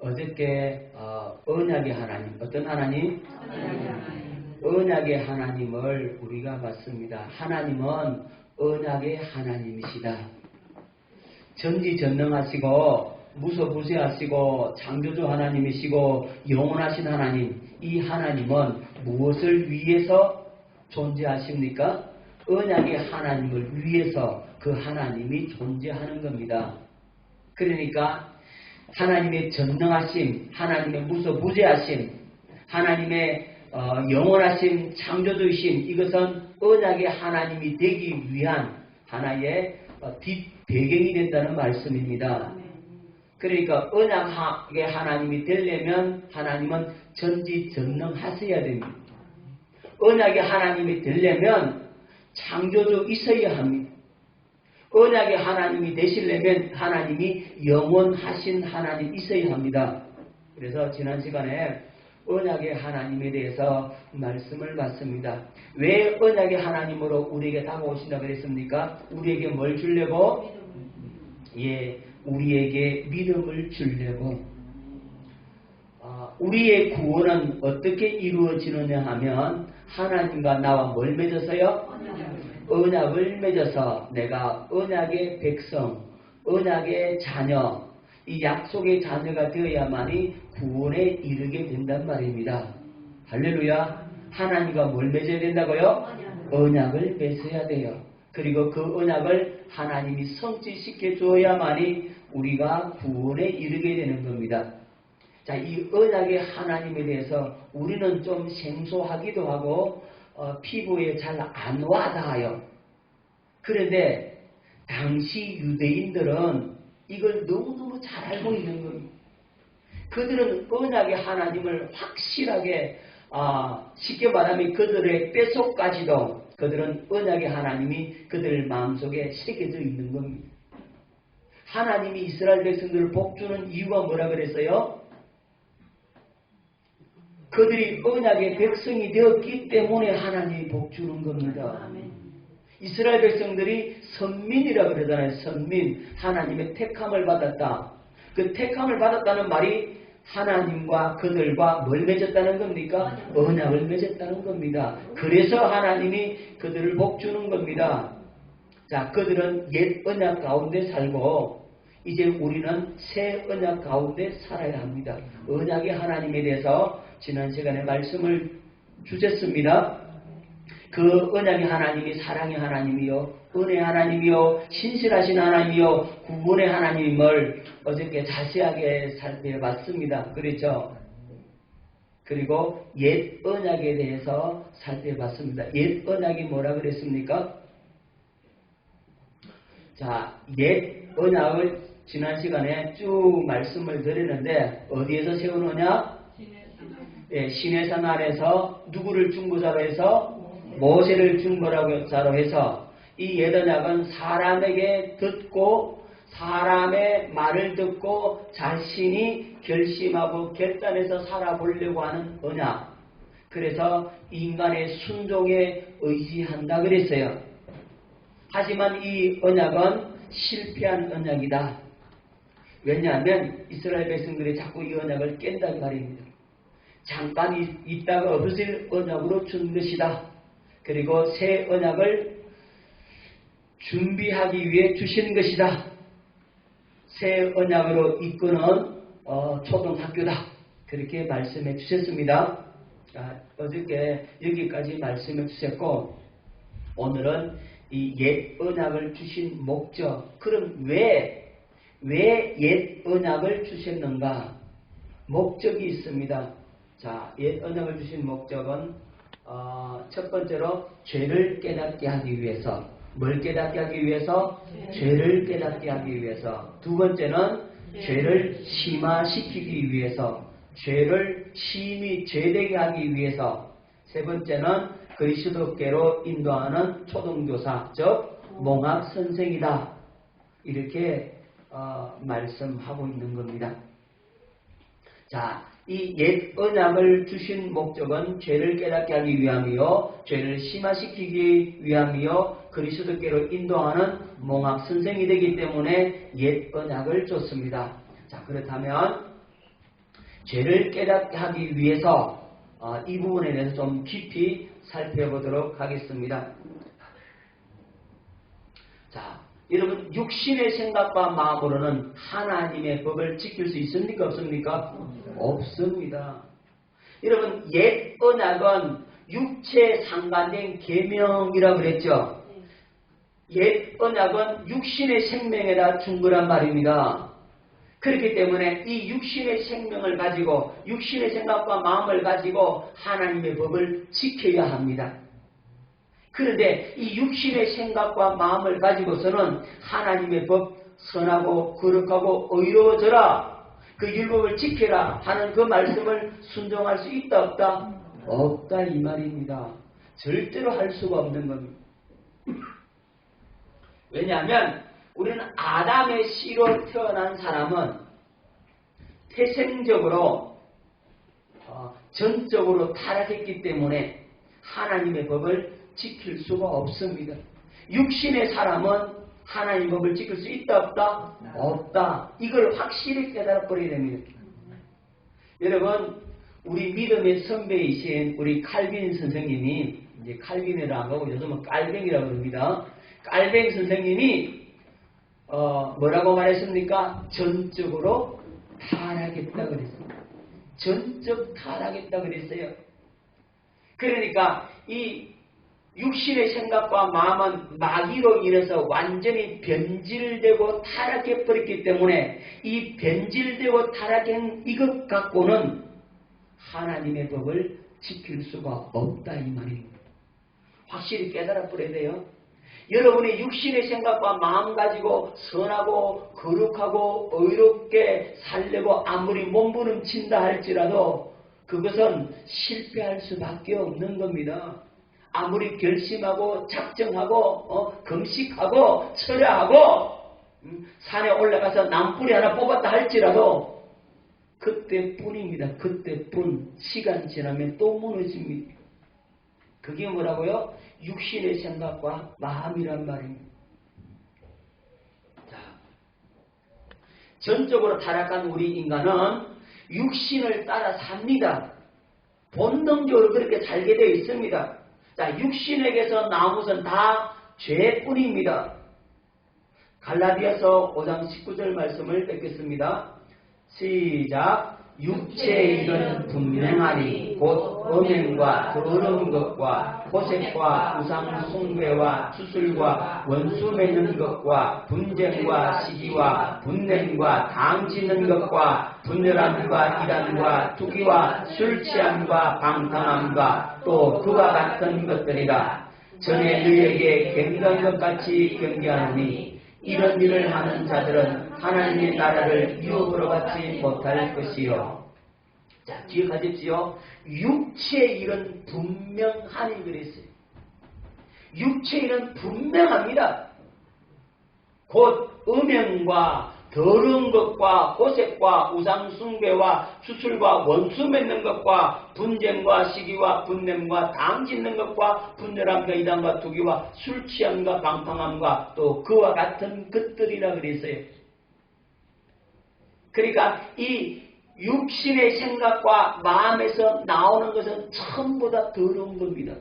어저께 언약의 하나님, 어떤 하나님? 언약의 하나님을 우리가 봤습니다. 하나님은 언약의 하나님이시다. 전지전능하시고 무소부재하시고 창조주 하나님이시고 영원하신 하나님, 이 하나님은 무엇을 위해서 존재하십니까? 언약의 하나님을 위해서 그 하나님이 존재하는 겁니다. 그러니까 하나님의 전능하심, 하나님의 무소부재하심, 하나님의 영원하신 창조주이심, 이것은 언약의 하나님이 되기 위한 하나의 뒷배경이 된다는 말씀입니다. 그러니까 언약의 하나님이 되려면 하나님은 전지전능하셔야 됩니다. 언약의 하나님이 되려면 창조주 있어야 합니다. 언약의 하나님이 되시려면 하나님이 영원하신 하나님 있어야 합니다. 그래서 지난 시간에 언약의 하나님에 대해서 말씀을 받습니다. 왜 언약의 하나님으로 우리에게 다가오신다 그랬습니까? 우리에게 뭘 주려고? 우리에게 믿음을 주려고. 우리의 구원은 어떻게 이루어지느냐 하면 하나님과 나와 뭘 맺어서요? 언약을 맺어서 내가 언약의 백성, 언약의 자녀, 이 약속의 자녀가 되어야만이 구원에 이르게 된단 말입니다. 할렐루야. 하나님과 뭘 맺어야 된다고요? 언약을 맺어야 돼요. 그리고 그 언약을 하나님이 성취시켜 줘야만이 우리가 구원에 이르게 되는 겁니다. 자, 이 언약의 하나님에 대해서 우리는 좀 생소하기도 하고 피부에 잘 안 와닿아요. 그런데 당시 유대인들은 이걸 너무너무 잘 알고 있는 겁니다. 그들은 언약의 하나님을 확실하게 쉽게 말하면 그들의 뼛속까지도 그들은 언약의 하나님이 그들 마음속에 새겨져 있는 겁니다. 하나님이 이스라엘 백성들을 복주는 이유가 뭐라 그랬어요? 그들이 언약의 백성이 되었기 때문에 하나님이 복주는 겁니다. 이스라엘 백성들이 선민이라 그러잖아요. 선민. 하나님의 택함을 받았다. 그 택함을 받았다는 말이 하나님과 그들과 뭘 맺었다는 겁니까? 언약을 맺었다는 겁니다. 그래서 하나님이 그들을 복주는 겁니다. 자, 그들은 옛 언약 가운데 살고 이제 우리는 새 언약 가운데 살아야 합니다. 언약의 하나님에 대해서 지난 시간에 말씀을 주셨습니다. 그 언약의 하나님이 사랑의 하나님이요, 은혜의 하나님이요, 신실하신 하나님이요, 구원의 하나님을 어저께 자세하게 살펴봤습니다. 그렇죠? 그리고 옛 언약에 대해서 살펴봤습니다. 옛 언약이 뭐라 그랬습니까? 자, 옛 언약을 지난 시간에 쭉 말씀을 드리는데 어디에서 세운 언약? 시내산 아래서 누구를 중보자로 해서? 모세를 중보자로 해서 이 옛 언약은 사람에게 듣고 사람의 말을 듣고 자신이 결심하고 결단해서 살아보려고 하는 언약. 그래서 인간의 순종에 의지한다 그랬어요. 하지만 이 언약은 실패한 언약이다. 왜냐하면 이스라엘 백성들이 자꾸 이 언약을 깬다는 말입니다. 잠깐 있다가 없어질 언약으로 준 것이다. 그리고 새 언약을 준비하기 위해 주신 것이다. 새 언약으로 이끄는 초등학교다. 그렇게 말씀해 주셨습니다. 어저께 여기까지 말씀해 주셨고 오늘은 이 옛 언약을 주신 목적, 그럼 왜 옛 언약을 주셨는가? 목적이 있습니다. 자, 옛 언약을 주신 목적은 첫 번째로 죄를 깨닫게 하기 위해서. 뭘 깨닫게 하기 위해서? 죄를 깨닫게 하기 위해서. 두 번째는 죄를 심화시키기 위해서. 죄를 심히 죄되게 하기 위해서. 세 번째는 그리스도께로 인도하는 초등교사, 즉 몽학 선생이다. 이렇게 말씀하고 있는 겁니다. 자, 이 옛 언약을 주신 목적은 죄를 깨닫게 하기 위함이요, 죄를 심화시키기 위함이요, 그리스도께로 인도하는 몽학 선생이 되기 때문에 옛 언약을 줬습니다. 자, 그렇다면 죄를 깨닫게 하기 위해서 이 부분에 대해서 좀 깊이 살펴보도록 하겠습니다. 자, 여러분 육신의 생각과 마음으로는 하나님의 법을 지킬 수 있습니까? 없습니까? 없습니다. 여러분 옛 언약은 육체에 상관된 계명이라고 그랬죠. 옛 언약은 육신의 생명에다 준 거란 말입니다. 그렇기 때문에 이 육신의 생명을 가지고 육신의 생각과 마음을 가지고 하나님의 법을 지켜야 합니다. 그런데 이 육신의 생각과 마음을 가지고서는 하나님의 법 선하고 거룩하고 의로워져라, 그 율법을 지켜라 하는 그 말씀을 순종할 수 있다 없다? 없다 이 말입니다. 절대로 할 수가 없는 겁니다. 왜냐하면 우리는 아담의 씨로 태어난 사람은 태생적으로 전적으로 타락했기 때문에 하나님의 법을 지킬 수가 없습니다. 육신의 사람은 하나님의 법을 지킬 수 있다 없다? 없다. 이걸 확실히 깨달아 버려야 됩니다. 여러분 우리 믿음의 선배이신 우리 칼빈 선생님이, 이제 칼빈이라고 안 하고 요즘은 깔뱅이라고 그럽니다. 깔뱅 선생님이 뭐라고 말했습니까? 전적으로 타락했다 그랬습니다. 전적 타락했다 그랬어요. 그러니까 이 육신의 생각과 마음은 마귀로 인해서 완전히 변질되고 타락해버렸기 때문에 이 변질되고 타락한 이것 갖고는 하나님의 법을 지킬 수가 없다 이 말입니다. 확실히 깨달아 버려야 돼요. 여러분의 육신의 생각과 마음 가지고 선하고 거룩하고 의롭게 살려고 아무리 몸부림친다 할지라도 그것은 실패할 수밖에 없는 겁니다. 아무리 결심하고 작정하고 금식하고 철야하고 산에 올라가서 나무뿌리 하나 뽑았다 할지라도 그때뿐입니다. 그때뿐. 시간 지나면 또 무너집니다. 그게 뭐라고요? 육신의 생각과 마음이란 말입니다. 자, 전적으로 타락한 우리 인간은 육신을 따라 삽니다. 본능적으로 그렇게 살게 되어 있습니다. 자, 육신에게서 나온 것은 다 죄뿐입니다. 갈라디아서 5장 19절 말씀을 뵙겠습니다. 시작. 육체의 일은 분명하니 곧 음행과 더러운 것과 호색과 우상 숭배와 추술과 원수 맺는 것과 분쟁과 시기와 분냄과 당 짓는 것과 분열함과 이단과 투기와 술 취함과 방탕함과 또 그와 같은 것들이라. 전에 너희에게 경계한 것 같이 경계하노니 이런 일을 하는 자들은 하나님의 나라를 유업으로 받지 못할 것이요. 자, 기억하십시오. 육체의 일은 분명하니 그랬어요. 육체의 일은 분명합니다. 곧 음행과 더러운 것과 호색과 우상숭배와 수술과 원수 맺는 것과 분쟁과 시기와 분냄과 당 짓는 것과 분열함과 이단과 투기와 술 취함과 방탕함과 또 그와 같은 것들이라 그랬어요. 그러니까 이 육신의 생각과 마음에서 나오는 것은 전부 다 더러운 겁니다.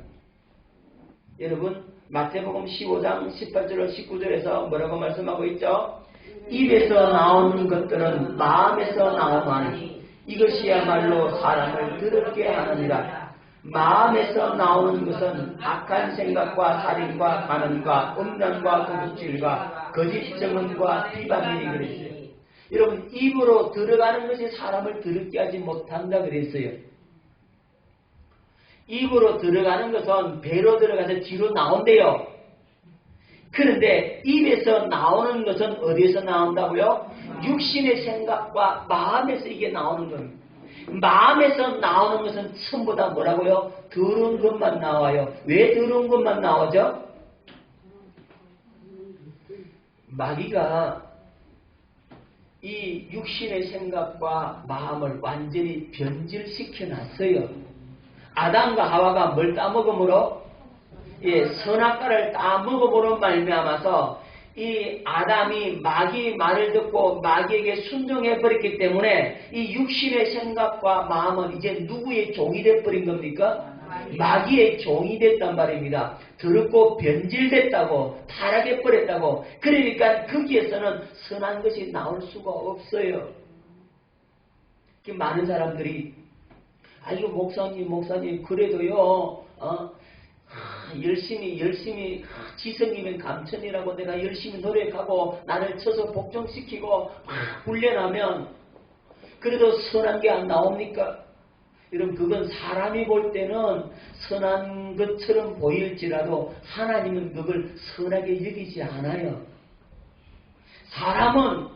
여러분 마태복음 15장 18절 19절에서 뭐라고 말씀하고 있죠? 입에서 나오는 것들은 마음에서 나오나니 이것이야말로 사람을 더럽게 하느니라. 마음에서 나오는 것은 악한 생각과 살인과 간음과 음란과 도둑질과 거짓 증언과 비방이니 그랬어요. 여러분 입으로 들어가는 것이 사람을 더럽게 하지 못한다 그랬어요. 입으로 들어가는 것은 배로 들어가서 뒤로 나온대요. 그런데 입에서 나오는 것은 어디에서 나온다고요? 육신의 생각과 마음에서 이게 나오는 겁니다. 마음에서 나오는 것은 전부 다 뭐라고요? 더러운 것만 나와요. 왜 더러운 것만 나오죠? 마귀가 이 육신의 생각과 마음을 완전히 변질시켜 놨어요. 아담과 하와가 뭘 따먹음으로? 예, 선악과를 따먹음으로 말미암아서 이 아담이 마귀 말을 듣고 마귀에게 순종해 버렸기 때문에 이 육신의 생각과 마음은 이제 누구의 종이 돼 버린 겁니까? 마귀의 종이 됐단 말입니다. 더럽고 변질됐다고, 타락해 버렸다고. 그러니까 거기에서는 선한 것이 나올 수가 없어요. 많은 사람들이 아이고 목사님 그래도요 열심히 지성이면 감천이라고 내가 열심히 노력하고 나를 쳐서 복종시키고 훈련하면 그래도 선한 게 안 나옵니까? 여러분 그건 사람이 볼 때는 선한 것처럼 보일지라도 하나님은 그걸 선하게 여기지 않아요. 사람은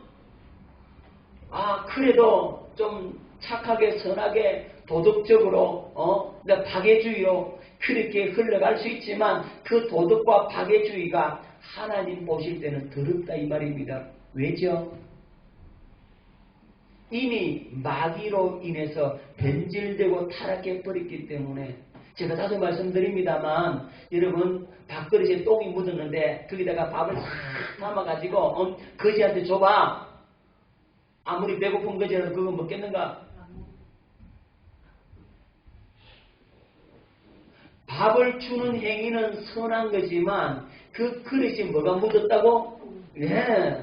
그래도 좀 착하게 선하게 도덕적으로 박애주의로 그렇게 흘러갈 수 있지만 그 도덕과 박애주의가 하나님 보실 때는 더럽다 이 말입니다. 왜죠? 이미 마귀로 인해서 변질되고 타락해 버렸기 때문에 제가 자주 말씀드립니다만 여러분 밥그릇에 똥이 묻었는데 거기다가 밥을 싹 담아가지고 거지한테 줘봐. 아무리 배고픈 거지라도 그거 먹겠는가? 밥을 주는 행위는 선한 거지만 그 그릇이 뭐가 묻었다고? 네,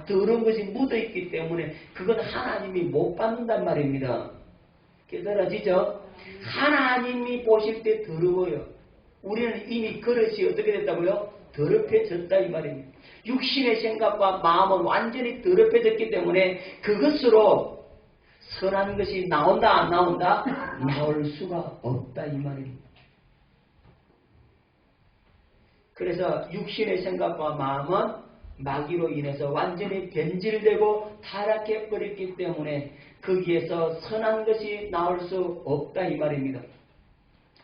더러운 것이 묻어있기 때문에 그건 하나님이 못 받는단 말입니다. 깨달아지죠? 하나님이 보실 때 더러워요. 우리는 이미 그릇이 어떻게 됐다고요? 더럽혀졌다 이 말입니다. 육신의 생각과 마음은 완전히 더럽혀졌기 때문에 그것으로 선한 것이 나온다 안 나온다? 나올 수가 없다 이 말입니다. 그래서 육신의 생각과 마음은 마귀로 인해서 완전히 변질되고 타락해 버렸기 때문에 거기에서 선한 것이 나올 수 없다 이 말입니다.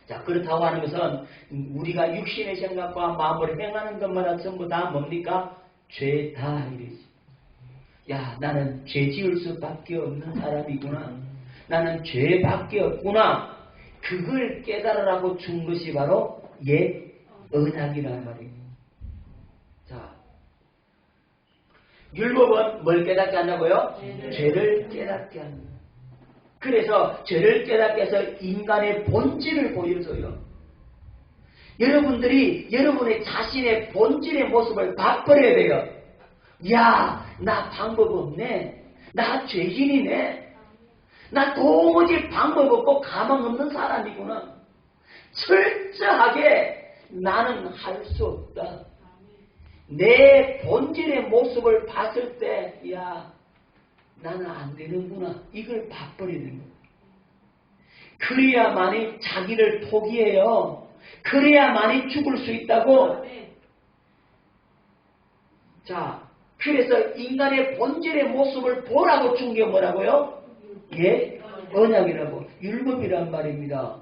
자, 그렇다고 하는 것은 우리가 육신의 생각과 마음을 행하는 것마다 전부 다 뭡니까? 죄다 이러지. 야, 나는 죄 지을 수밖에 없는 사람이구나. 나는 죄밖에 없구나. 그걸 깨달으라고 준 것이 바로 언약이란 말입니다. 자, 율법은 뭘 깨닫게 한다고요? 죄를 깨닫게 합니다. 그래서 죄를 깨닫게 해서 인간의 본질을 보여줘요. 여러분들이 여러분의 자신의 본질의 모습을 바꿔야 돼요. 야, 나 방법 없네. 나 죄인이네. 나 도무지 방법 없고 가망 없는 사람이구나. 철저하게 나는 할 수 없다. 내 본질의 모습을 봤을 때, 야, 나는 안 되는구나. 이걸 봐버리는 거예요. 그래야만이 자기를 포기해요. 그래야만이 죽을 수 있다고. 자, 그래서 인간의 본질의 모습을 보라고 준 게 뭐라고요? 언약이라고. 율법이란 말입니다.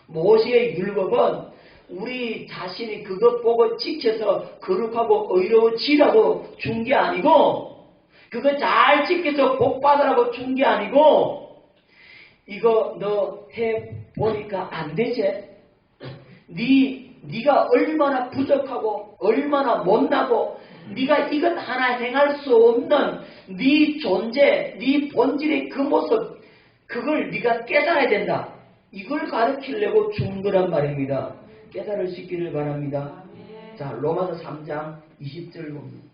모세의 율법은 우리 자신이 그것 보고 지켜서 거룩하고 의로워지라고 준 게 아니고 그거 잘 지켜서 복 받으라고 준 게 아니고 이거 너 해보니까 안 되지? 네가 얼마나 부족하고 얼마나 못나고 네가 이것 하나 행할 수 없는 네 존재, 네 본질의 그 모습 그걸 네가 깨달아야 된다. 이걸 가르치려고 준 거란 말입니다. 깨달을 수 있기를 바랍니다. 자, 로마서 3장 20절 봅니다.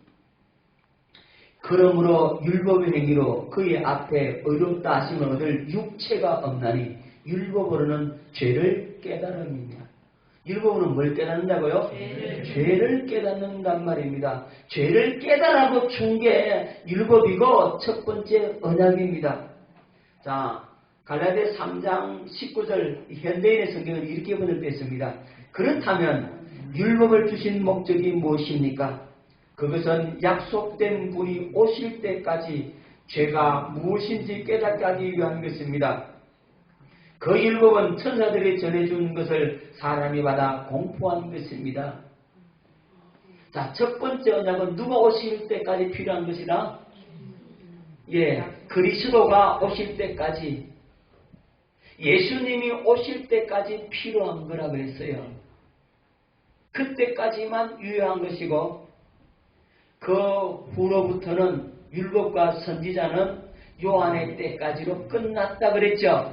그러므로 율법의 행위로 그의 앞에 의롭다 하심을 얻을 육체가 없나니 율법으로는 죄를 깨달음이냐. 율법으로는 뭘 깨닫는다고요? 죄를 깨닫는단 말입니다. 죄를 깨달으라고 준 게 율법이고 첫 번째 언약입니다. 자, 갈라디아 3장 19절 현대인의 성경은 이렇게 번역되어 있습니다. 그렇다면 율법을 주신 목적이 무엇입니까? 그것은 약속된 분이 오실 때까지 죄가 무엇인지 깨닫게 하기 위한 것입니다. 그 율법은 천사들이 전해준 것을 사람이 받아 공포한 것입니다. 자, 첫 번째 언약은 누가 오실 때까지 필요한 것이다? 그리스도가 오실 때까지, 예수님이 오실 때까지 필요한 거라고 했어요. 그때까지만 유효한 것이고 그 후로부터는 율법과 선지자는 요한의 때까지로 끝났다 그랬죠.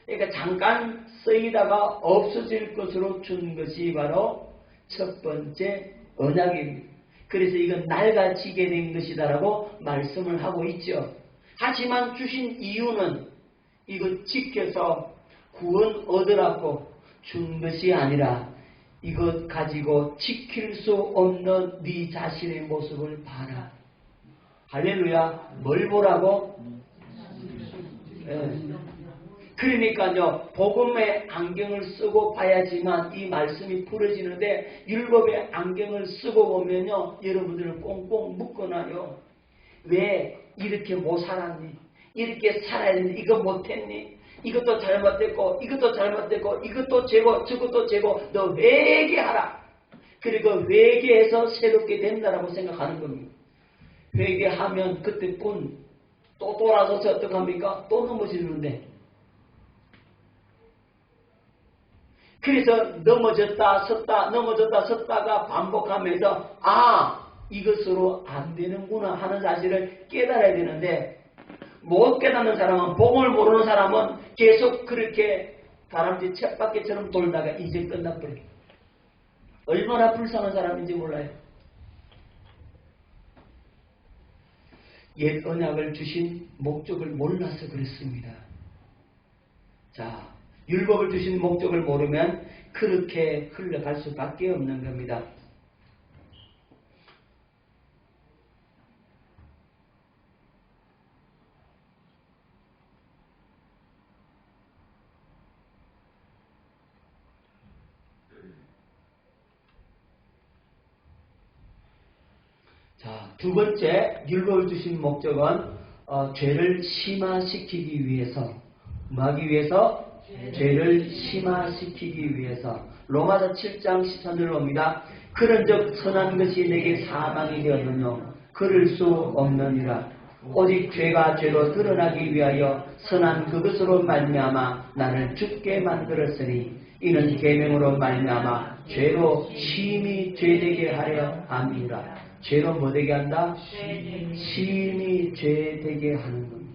그러니까 잠깐 쓰이다가 없어질 것으로 준 것이 바로 첫 번째 언약입니다. 그래서 이건 낡아지게 된 것이다라고 말씀을 하고 있죠. 하지만 주신 이유는 이거 지켜서 구원 얻으라고 준 것이 아니라 이것 가지고 지킬 수 없는 네 자신의 모습을 봐라. 할렐루야. 뭘 보라고? 그러니까요, 복음의 안경을 쓰고 봐야지만 이 말씀이 풀어지는데 율법의 안경을 쓰고 보면요, 여러분들은 꽁꽁 묶어놔요. 왜 이렇게 못 살았니? 이렇게 살아야 되는데 이거 못했니? 이것도 잘못됐고 이것도 잘못됐고 이것도 죄고 저것도 죄고 너 회개하라. 그리고 회개해서 새롭게 된다라고 생각하는 겁니다. 회개하면 그때뿐 또 돌아서서 어떡합니까? 또 넘어지는데. 그래서 넘어졌다 섰다 넘어졌다 섰다가 반복하면서 이것으로 안 되는구나 하는 사실을 깨달아야 되는데, 못 깨닫는 사람은, 복음을 모르는 사람은 계속 그렇게 다람쥐 쳇바퀴처럼 돌다가 이제 끝나버려요. 얼마나 불쌍한 사람인지 몰라요. 옛 언약을 주신 목적을 몰라서 그렇습니다. 자, 율법을 주신 목적을 모르면 그렇게 흘러갈 수밖에 없는 겁니다. 자, 두 번째 율법을 주신 목적은 죄를 심화시키기 위해서, 뭐 하기 위해서? 죄를 심화시키기 위해서. 로마서 7장 13절을 봅니다. 그런즉 선한 것이 내게 사망이 되었느뇨 그럴 수 없느니라. 오직 죄가 죄로 드러나기 위하여 선한 그것으로 말미암아 나를 죽게 만들었으니 이는 계명으로 말미암아 죄로 심히 죄되게 하려 함이라. 죄로 뭐 되게 한다? 심히 죄되게 하는 겁니다.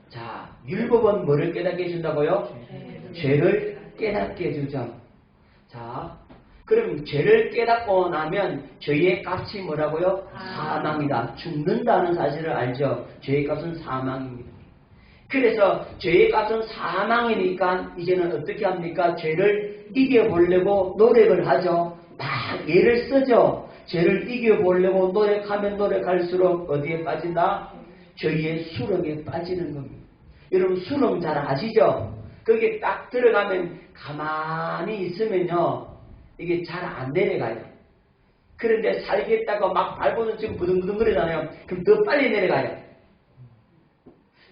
자, 율법은 뭐를 깨닫게 해준다고요? 죄를 깨닫게 해주죠. 자, 그럼 죄를 깨닫고 나면 죄의 값이 뭐라고요? 사망이다. 죽는다는 사실을 알죠. 죄의 값은 사망입니다. 그래서 죄의 값은 사망이니까 이제는 어떻게 합니까? 죄를 이겨보려고 노력을 하죠. 막 애를 쓰죠. 죄를 이겨보려고 노력하면 노력할수록 어디에 빠진다? 죄의 수렁에 빠지는 겁니다. 여러분 수렁 잘 아시죠? 거기에 딱 들어가면 가만히 있으면요, 이게 잘 안 내려가요. 그런데 살겠다고 막 밟고는 지금 부둥부둥 거리잖아요. 그럼 더 빨리 내려가요.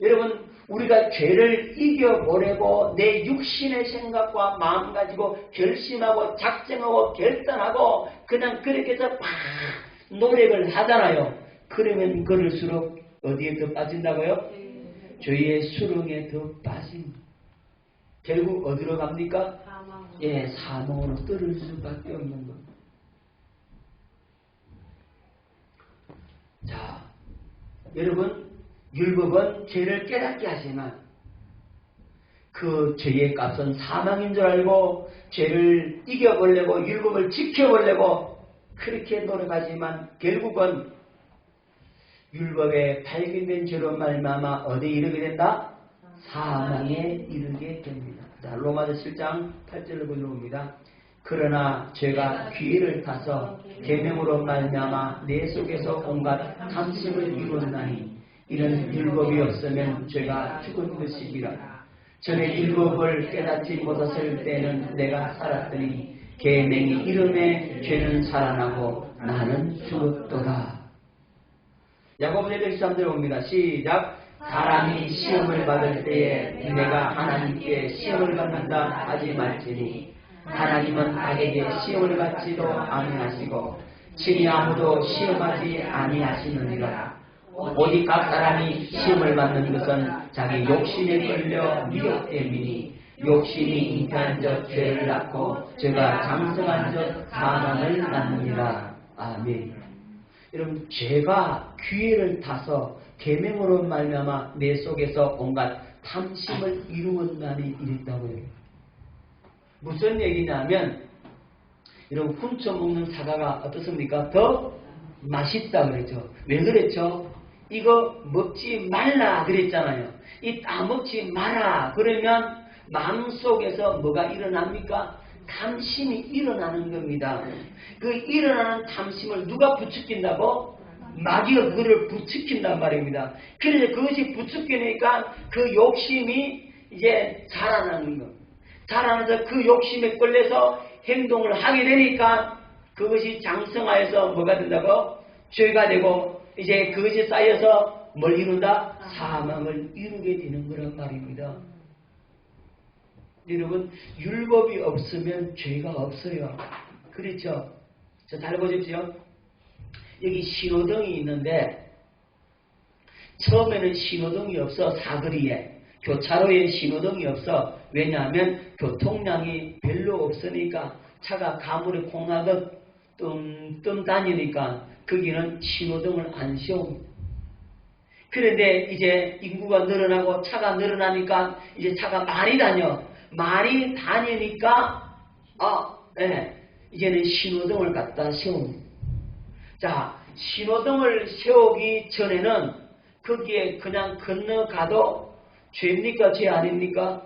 여러분, 우리가 죄를 이겨보려고 내 육신의 생각과 마음 가지고 결심하고 작정하고 결단하고 그냥 그렇게 해서 막 노력을 하잖아요. 그러면 그럴수록 어디에 더 빠진다고요? 죄의 수렁에 더 빠집니다. 결국 어디로 갑니까? 예, 사망으로 떨어질 수밖에 없는 겁니다. 자, 여러분, 율법은 죄를 깨닫게 하지만 그 죄의 값은 사망인 줄 알고 죄를 이겨보려고 율법을 지켜보려고 그렇게 노력하지만 결국은 율법에 발견된 죄로 말미암아 어디에 이르게 된다? 사망에 이르게 됩니다. 자, 로마서 7장 8절을 보여봅니다. 그러나 죄가 기회를 타서 계명으로 말미암아 내 속에서 온갖 탐심을 이루었나니 이런 율법이 없으면 죄가 죽은 것이기라. 전에 율법을 깨닫지 못했을 때는 내가 살았더니 계명이 이름에 죄는 살아나고 나는 죽었더라. 야고보 1:13절 봅니다. 시작. 사람이 시험을 받을 때에 내가 하나님께 시험을 받는다 하지 말지니 하나님은 악에게 시험을 받지도 아니하시고 친히 아무도 시험하지 아니하시느니라. 오직 각 사람이 시험을 받는 것은 자기 욕심에 끌려 미혹됨이니 욕심이 잉태한 적 죄를 낳고 죄가 장성한 적 사망을 낳느니라. 아멘. 여러분, 죄가 기회를 타서 계명으로 말미암아 내 속에서 온갖 탐심을 이루었나니 이랬다고요. 무슨 얘기냐면, 여러분, 훔쳐먹는 사과가 어떻습니까? 더 맛있다 그랬죠. 왜 그랬죠? 이거 먹지 말라 그랬잖아요. 이 따먹지 마라 그러면 마음속에서 뭐가 일어납니까? 탐심이 일어나는 겁니다. 그 일어나는 탐심을 누가 부추긴다고? 마귀가 그거를 부추긴단 말입니다. 그래서 그것이 부추기니까 그 욕심이 이제 자라나는 것. 자라나서 그 욕심에 끌려서 행동을 하게 되니까 그것이 장성하여서 뭐가 된다고? 죄가 되고 이제 그것이 쌓여서 뭘 이룬다? 사망을 이루게 되는 거란 말입니다. 여러분, 율법이 없으면 죄가 없어요. 그렇죠? 자, 잘 보십시오. 여기 신호등이 있는데 처음에는 신호등이 없어. 사거리에 교차로에 신호등이 없어. 왜냐하면 교통량이 별로 없으니까 차가 가물에 콩나듯 뜸뜸 다니니까 거기는 신호등을 안 씌웁니다. 그런데 이제 인구가 늘어나고 차가 늘어나니까 이제 차가 많이 다녀. 많이 다니니까 이제는 신호등을 갖다 세웁니다. 자, 신호등을 세우기 전에는 거기에 그냥 건너가도 죄입니까? 죄 아닙니까?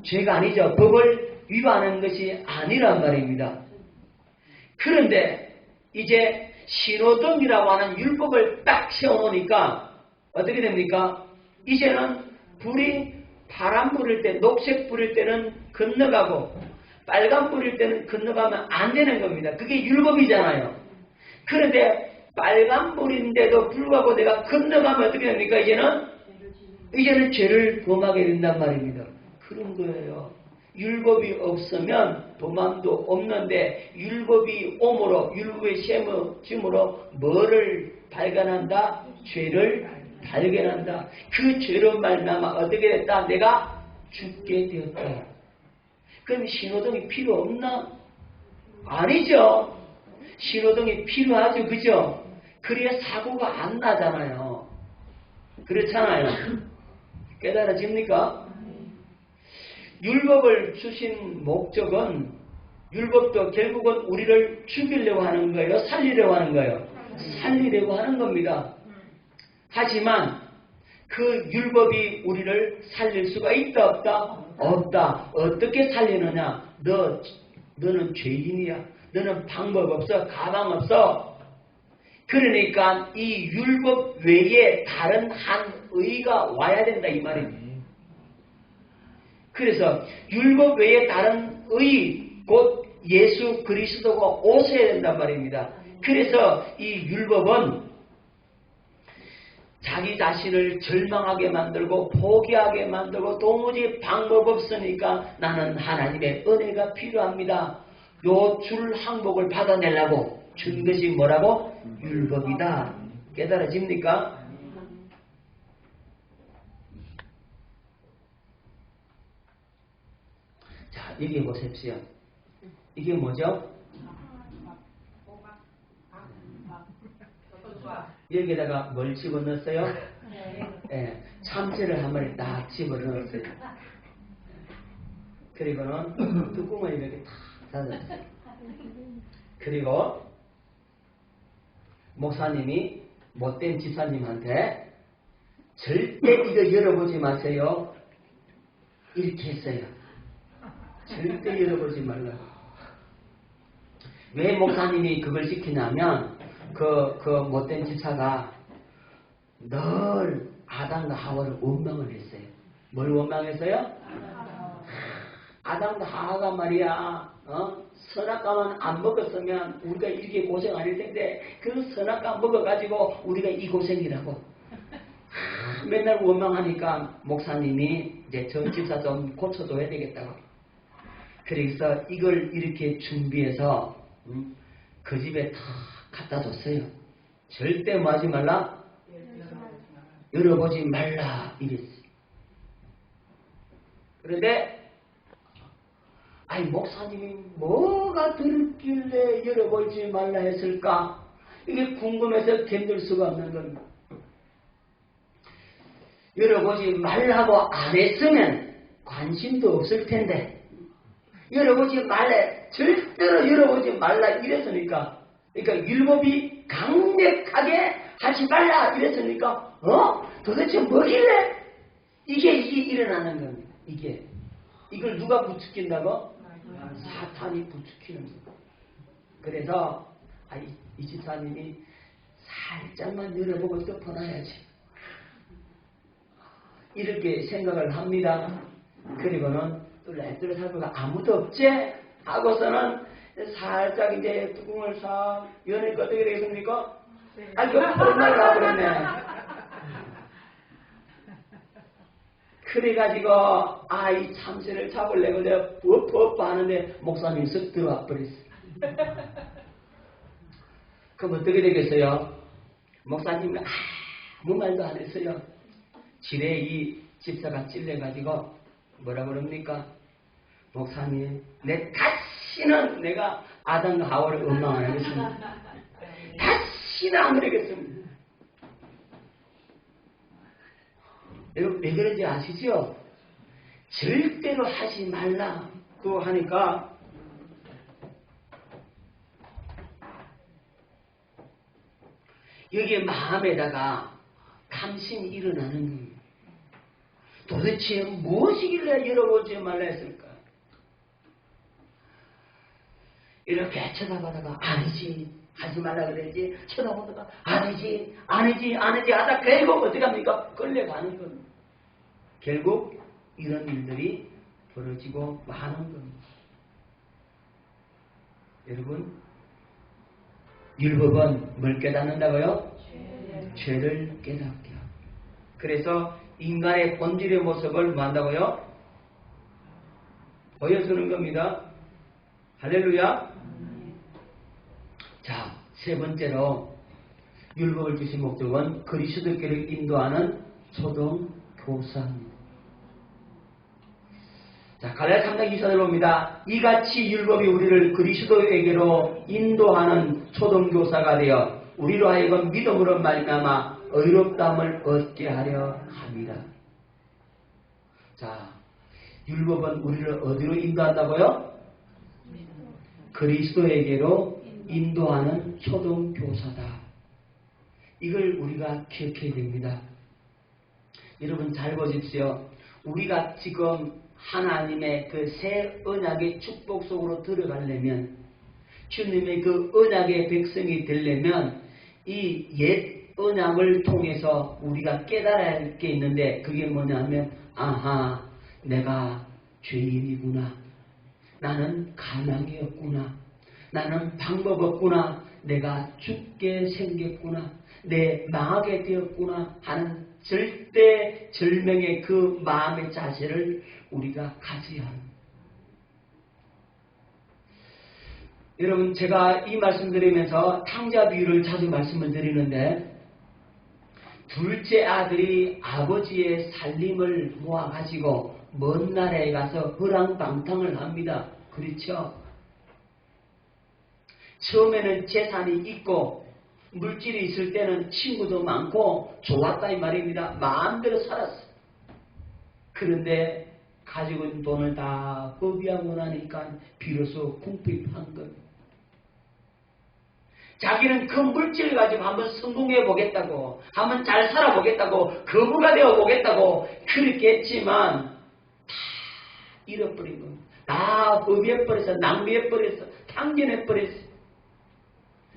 죄가 아니죠. 법을 위반하는 것이 아니란 말입니다. 그런데 이제 신호등이라고 하는 율법을 딱 세워놓으니까 어떻게 됩니까? 이제는 불이 파란 불일 때, 녹색 불일 때는 건너가고 빨간 불일 때는 건너가면 안 되는 겁니다. 그게 율법이잖아요. 그런데 빨간 불인데도 불구하고 내가 건너가면 어떻게 됩니까? 이제는 죄를 범하게 된단 말입니다. 그런 거예요. 율법이 없으면 도망도 없는데 율법이 옴으로 율법의 셈으로 뭐를 발견한다? 죄를 발견한다. 그 죄로 말미암아 어떻게 됐다? 내가 죽게 되었다. 그럼 신호등이 필요 없나? 아니죠. 신호등이 필요하죠. 그죠? 그래야 사고가 안 나잖아요. 그렇잖아요. 깨달아집니까? 율법을 주신 목적은 율법도 결국은 우리를 죽이려고 하는 거예요? 살리려고 하는 거예요? 살리려고 하는 겁니다. 하지만 그 율법이 우리를 살릴 수가 있다 없다? 없다. 어떻게 살리느냐? 너는 죄인이야. 너는 방법 없어. 가망 없어. 그러니까 이 율법 외에 다른 한 의가 와야 된다 이 말입니다. 그래서 율법 외에 다른 의, 곧 예수 그리스도가 오셔야 된단 말입니다. 그래서 이 율법은 자기 자신을 절망하게 만들고 포기하게 만들고 도무지 방법 없으니까 나는 하나님의 은혜가 필요합니다. 요 줄 항복을 받아내려고 준 것이 뭐라고? 율법이다. 깨달아집니까? 자, 여기 보십시오. 이게 뭐죠? 여기다가 뭘 집어넣었어요? 네, 참치를 한 마리 딱 집어넣었어요. 그리고는 뚜껑을 이렇게 탁 닫았어요. 그리고 목사님이 못된 집사님한테 절대 이거 열어보지 마세요. 이렇게 했어요. 절대 열어보지 말라. 왜 목사님이 그걸 시키냐면 그 못된 집사가 늘 아담과 하와를 원망을 했어요. 뭘 원망했어요? 아담과 하와가 말이야 선악과만 안 먹었으면 우리가 이렇게 고생 안 할 텐데 그 선악과 먹어가지고 우리가 이 고생이라고 맨날 원망하니까 목사님이 이제 저 집사 좀 고쳐줘야 되겠다고. 그래서 이걸 이렇게 준비해서 그 집에 다 갖다 줬어요. 절대 뭐 하지 말라? 열어보지 말라 이랬어요. 그런데 아니 목사님이 뭐가 들었길래 열어보지 말라 했을까? 이게 궁금해서 견딜 수가 없는 겁니다. 열어보지 말라고 안 했으면 관심도 없을 텐데, 열어보지 말래, 절대로 열어보지 말라 이랬으니까, 그러니까 율법이 강력하게 하지 말라 이랬으니까, 도대체 뭐길래 이게 일어나는 겁니다. 이걸 누가 부추긴다고? 사탄이 부추기는 겁니다. 그래서 이 집사님이 살짝만 열어보고 덮어놔야지, 이렇게 생각을 합니다. 그리고는 뚜렷뚜렷하고 아무도 없지? 하고서는 살짝 이제 뚜껑을 싹 여니까 어떻게 되겠습니까? 옆으로 날라가 버렸네. 그래가지고 이 참새를 잡으려고 내가 엎 하는데 목사님이 쓱 들어와 버렸어. 그럼 어떻게 되겠어요? 목사님은 아무 말도 안 했어요. 지레 이 집사가 찔려가지고 뭐라 그럽니까? 목사님, 다시는 내가 아담과 하와를 원망 안 하겠습니다. 다시는 안 그러겠습니다. 여러분 왜 그런지 아시죠? 절대로 하지 말라 그거 하니까 여기에 마음에다가 탐심이 일어나는 겁니다. 도대체 무엇이길래 열어보지 말라 했을까? 이렇게 쳐다보다가 아니지, 하지 말라 그랬지, 쳐다보다가 아니지 하다 결국 어떻게 합니까? 끌려가는 겁니다. 결국 이런 일들이 벌어지고 마는 겁니다. 여러분, 율법은 뭘 깨닫는다고요? 죄를 깨닫게 하고. 그래서 인간의 본질의 모습을 뭐 한다고요? 보여주는 겁니다. 할렐루야. 자, 세 번째로 율법을 주신 목적은 그리스도께를 인도하는 초등 교사입니다. 자, 갈라디아 3장 2절을 봅니다. 이같이 율법이 우리를 그리스도에게로 인도하는 초등 교사가 되어 우리로 하여금 믿음으로 말미암아 의롭다함을 얻게 하려 합니다. 자, 율법은 우리를 어디로 인도한다고요? 그리스도에게로 인도하는 초등 교사다. 이걸 우리가 기억해야 됩니다. 여러분 잘 보십시오. 우리가 지금 하나님의 그 새 언약의 축복 속으로 들어가려면, 주님의 그 언약의 백성이 되려면 이 옛 언약을 통해서 우리가 깨달아야 할 게 있는데, 그게 뭐냐면 내가 죄인이구나, 나는 가망이 없구나, 나는 방법 없구나, 내가 죽게 생겼구나, 내 망하게 되었구나 하는 절대 절명의 그 마음의 자세를 우리가 가져야 합니다. 여러분, 제가 이 말씀 드리면서 탕자 비유를 자주 말씀을 드리는데, 둘째 아들이 아버지의 살림을 모아가지고 먼 나라에 가서 허랑방탕을 합니다. 그렇죠? 처음에는 재산이 있고 물질이 있을 때는 친구도 많고 좋았다 이 말입니다. 마음대로 살았어. 그런데 가지고 있는 돈을 다 허비하고 나니까 비로소 궁핍한 것. 자기는 그 물질을 가지고 한번 성공해 보겠다고, 한번 잘 살아보겠다고, 거부가 되어 보겠다고 그렇게 했지만 다 잃어버린 겁니다. 다 허비해버렸어, 낭비해버렸어, 탕진해버렸어.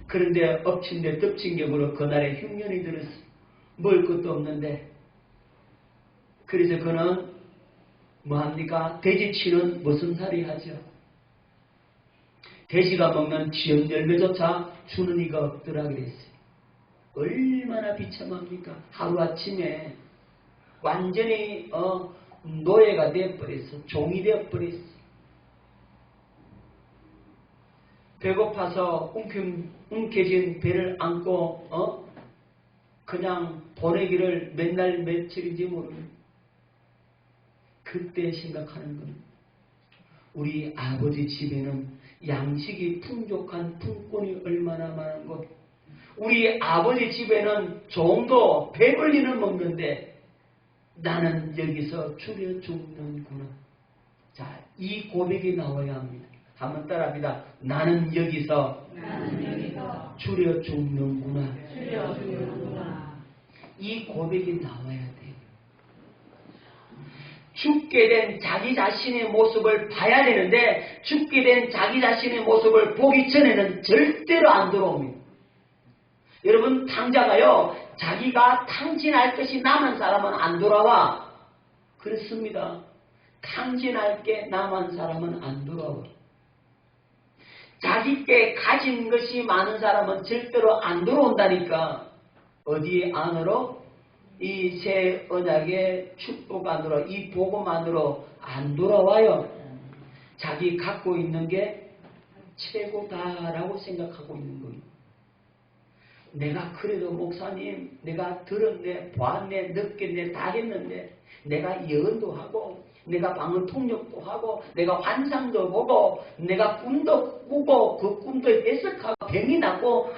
그런데 엎친 데 덮친 격으로 그날에 흉년이 들었어. 먹을 것도 없는데. 그래서 그는 뭐합니까? 돼지치는 무슨 살이 하죠? 돼지가 먹는 지연 열매조차 주는 이가 없더라 그랬어요. 얼마나 비참합니까? 하루아침에 완전히 노예가 되어버렸어. 종이 되어버렸어. 배고파서 움켜진 배를 안고 그냥 보내기를 몇 날 며칠인지 모르는, 그때 생각하는 거는 우리 아버지 집에는 양식이 풍족한 품꾼이 얼마나 많은 것, 우리 아버지 집에는 종도 배불리는 먹는데 나는 여기서 추려 죽는구나. 자, 이 고백이 나와야 합니다. 한번 따라합니다. 나는 여기서 추려 죽는구나. 이 고백이 나와야 돼요. 죽게 된 자기 자신의 모습을 봐야 되는데 죽게 된 자기 자신의 모습을 보기 전에는 절대로 안 들어옵니다. 여러분 탕자가요 자기가 탕진할 것이 남은 사람은 안 돌아와. 그렇습니다. 탕진할 게 남은 사람은 안 돌아와. 자기께 가진 것이 많은 사람은 절대로 안 들어온다니까. 어디 안으로? 이 새 언약의 축복 안으로, 이 복음 안으로 안 돌아와요. 자기 갖고 있는 게 최고다라고 생각하고 있는 거예요. 내가 그래도 목사님, 내가 들었네, 보았네, 느꼈네, 다 했는데 내가 예언도 하고 내가 방언 통역도 하고 내가 환상도 보고 내가 꿈도 꾸고 그 꿈도 해석하고 병이 나고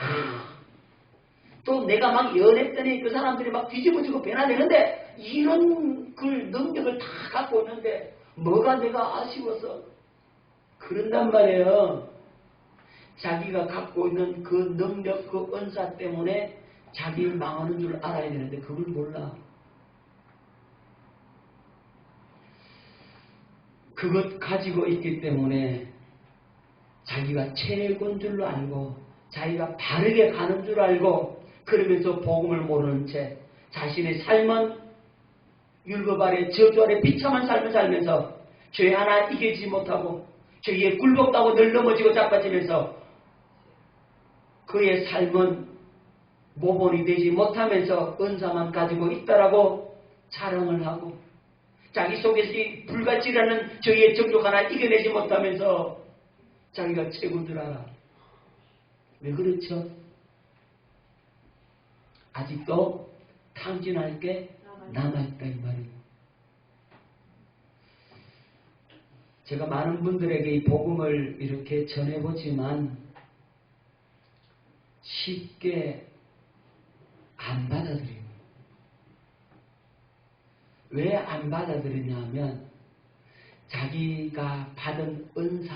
또 내가 막 예언했더니 그 사람들이 막 뒤집어지고 변화되는데 이런 그 능력을 다 갖고 있는데 뭐가 내가 아쉬워서 그런단 말이에요. 자기가 갖고 있는 그 능력, 그 은사 때문에 자기 망하는 줄 알아야 되는데 그걸 몰라. 그것 가지고 있기 때문에 자기가 최고인 줄로 알고 자기가 바르게 가는 줄 알고 그러면서 복음을 모르는 채 자신의 삶은 율법 아래 저주 아래 비참한 삶을 살면서 죄 하나 이기지 못하고 죄에 굴복하고 늘 넘어지고 자빠지면서 그의 삶은 모본이 되지 못하면서 은사만 가지고 있다라고 자랑을 하고 자기 속에서 이 불같이라는 죄의 정욕 하나 이겨내지 못하면서 자기가 최고인 줄 알아. 왜 그렇죠? 아직도 탕진할 게 남아있다 이 말이에요. 제가 많은 분들에게 이 복음을 이렇게 전해보지만 쉽게 안 받아들여요. 왜 안 받아들이냐 하면 자기가 받은 은사,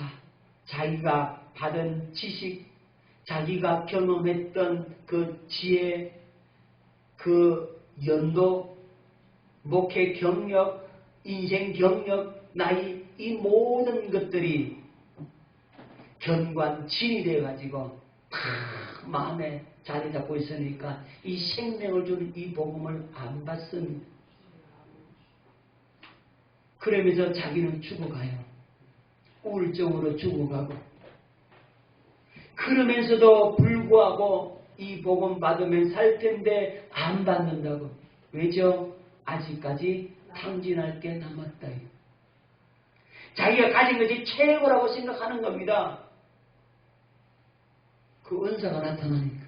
자기가 받은 지식, 자기가 경험했던 그 지혜, 그 연도, 목회 경력, 인생 경력, 나이 이 모든 것들이 견관진이 되어가지고 다 마음에 자리 잡고 있으니까 이 생명을 주는 이 복음을 안 받습니다. 그러면서 자기는 죽어가요. 우울증으로 죽어가고 그러면서도 불구하고 이 복음 받으면 살 텐데 안 받는다고. 왜죠? 아직까지 탕진할 게 남았다. 자기가 가진 것이 최고라고 생각하는 겁니다. 그 은사가 나타나니까.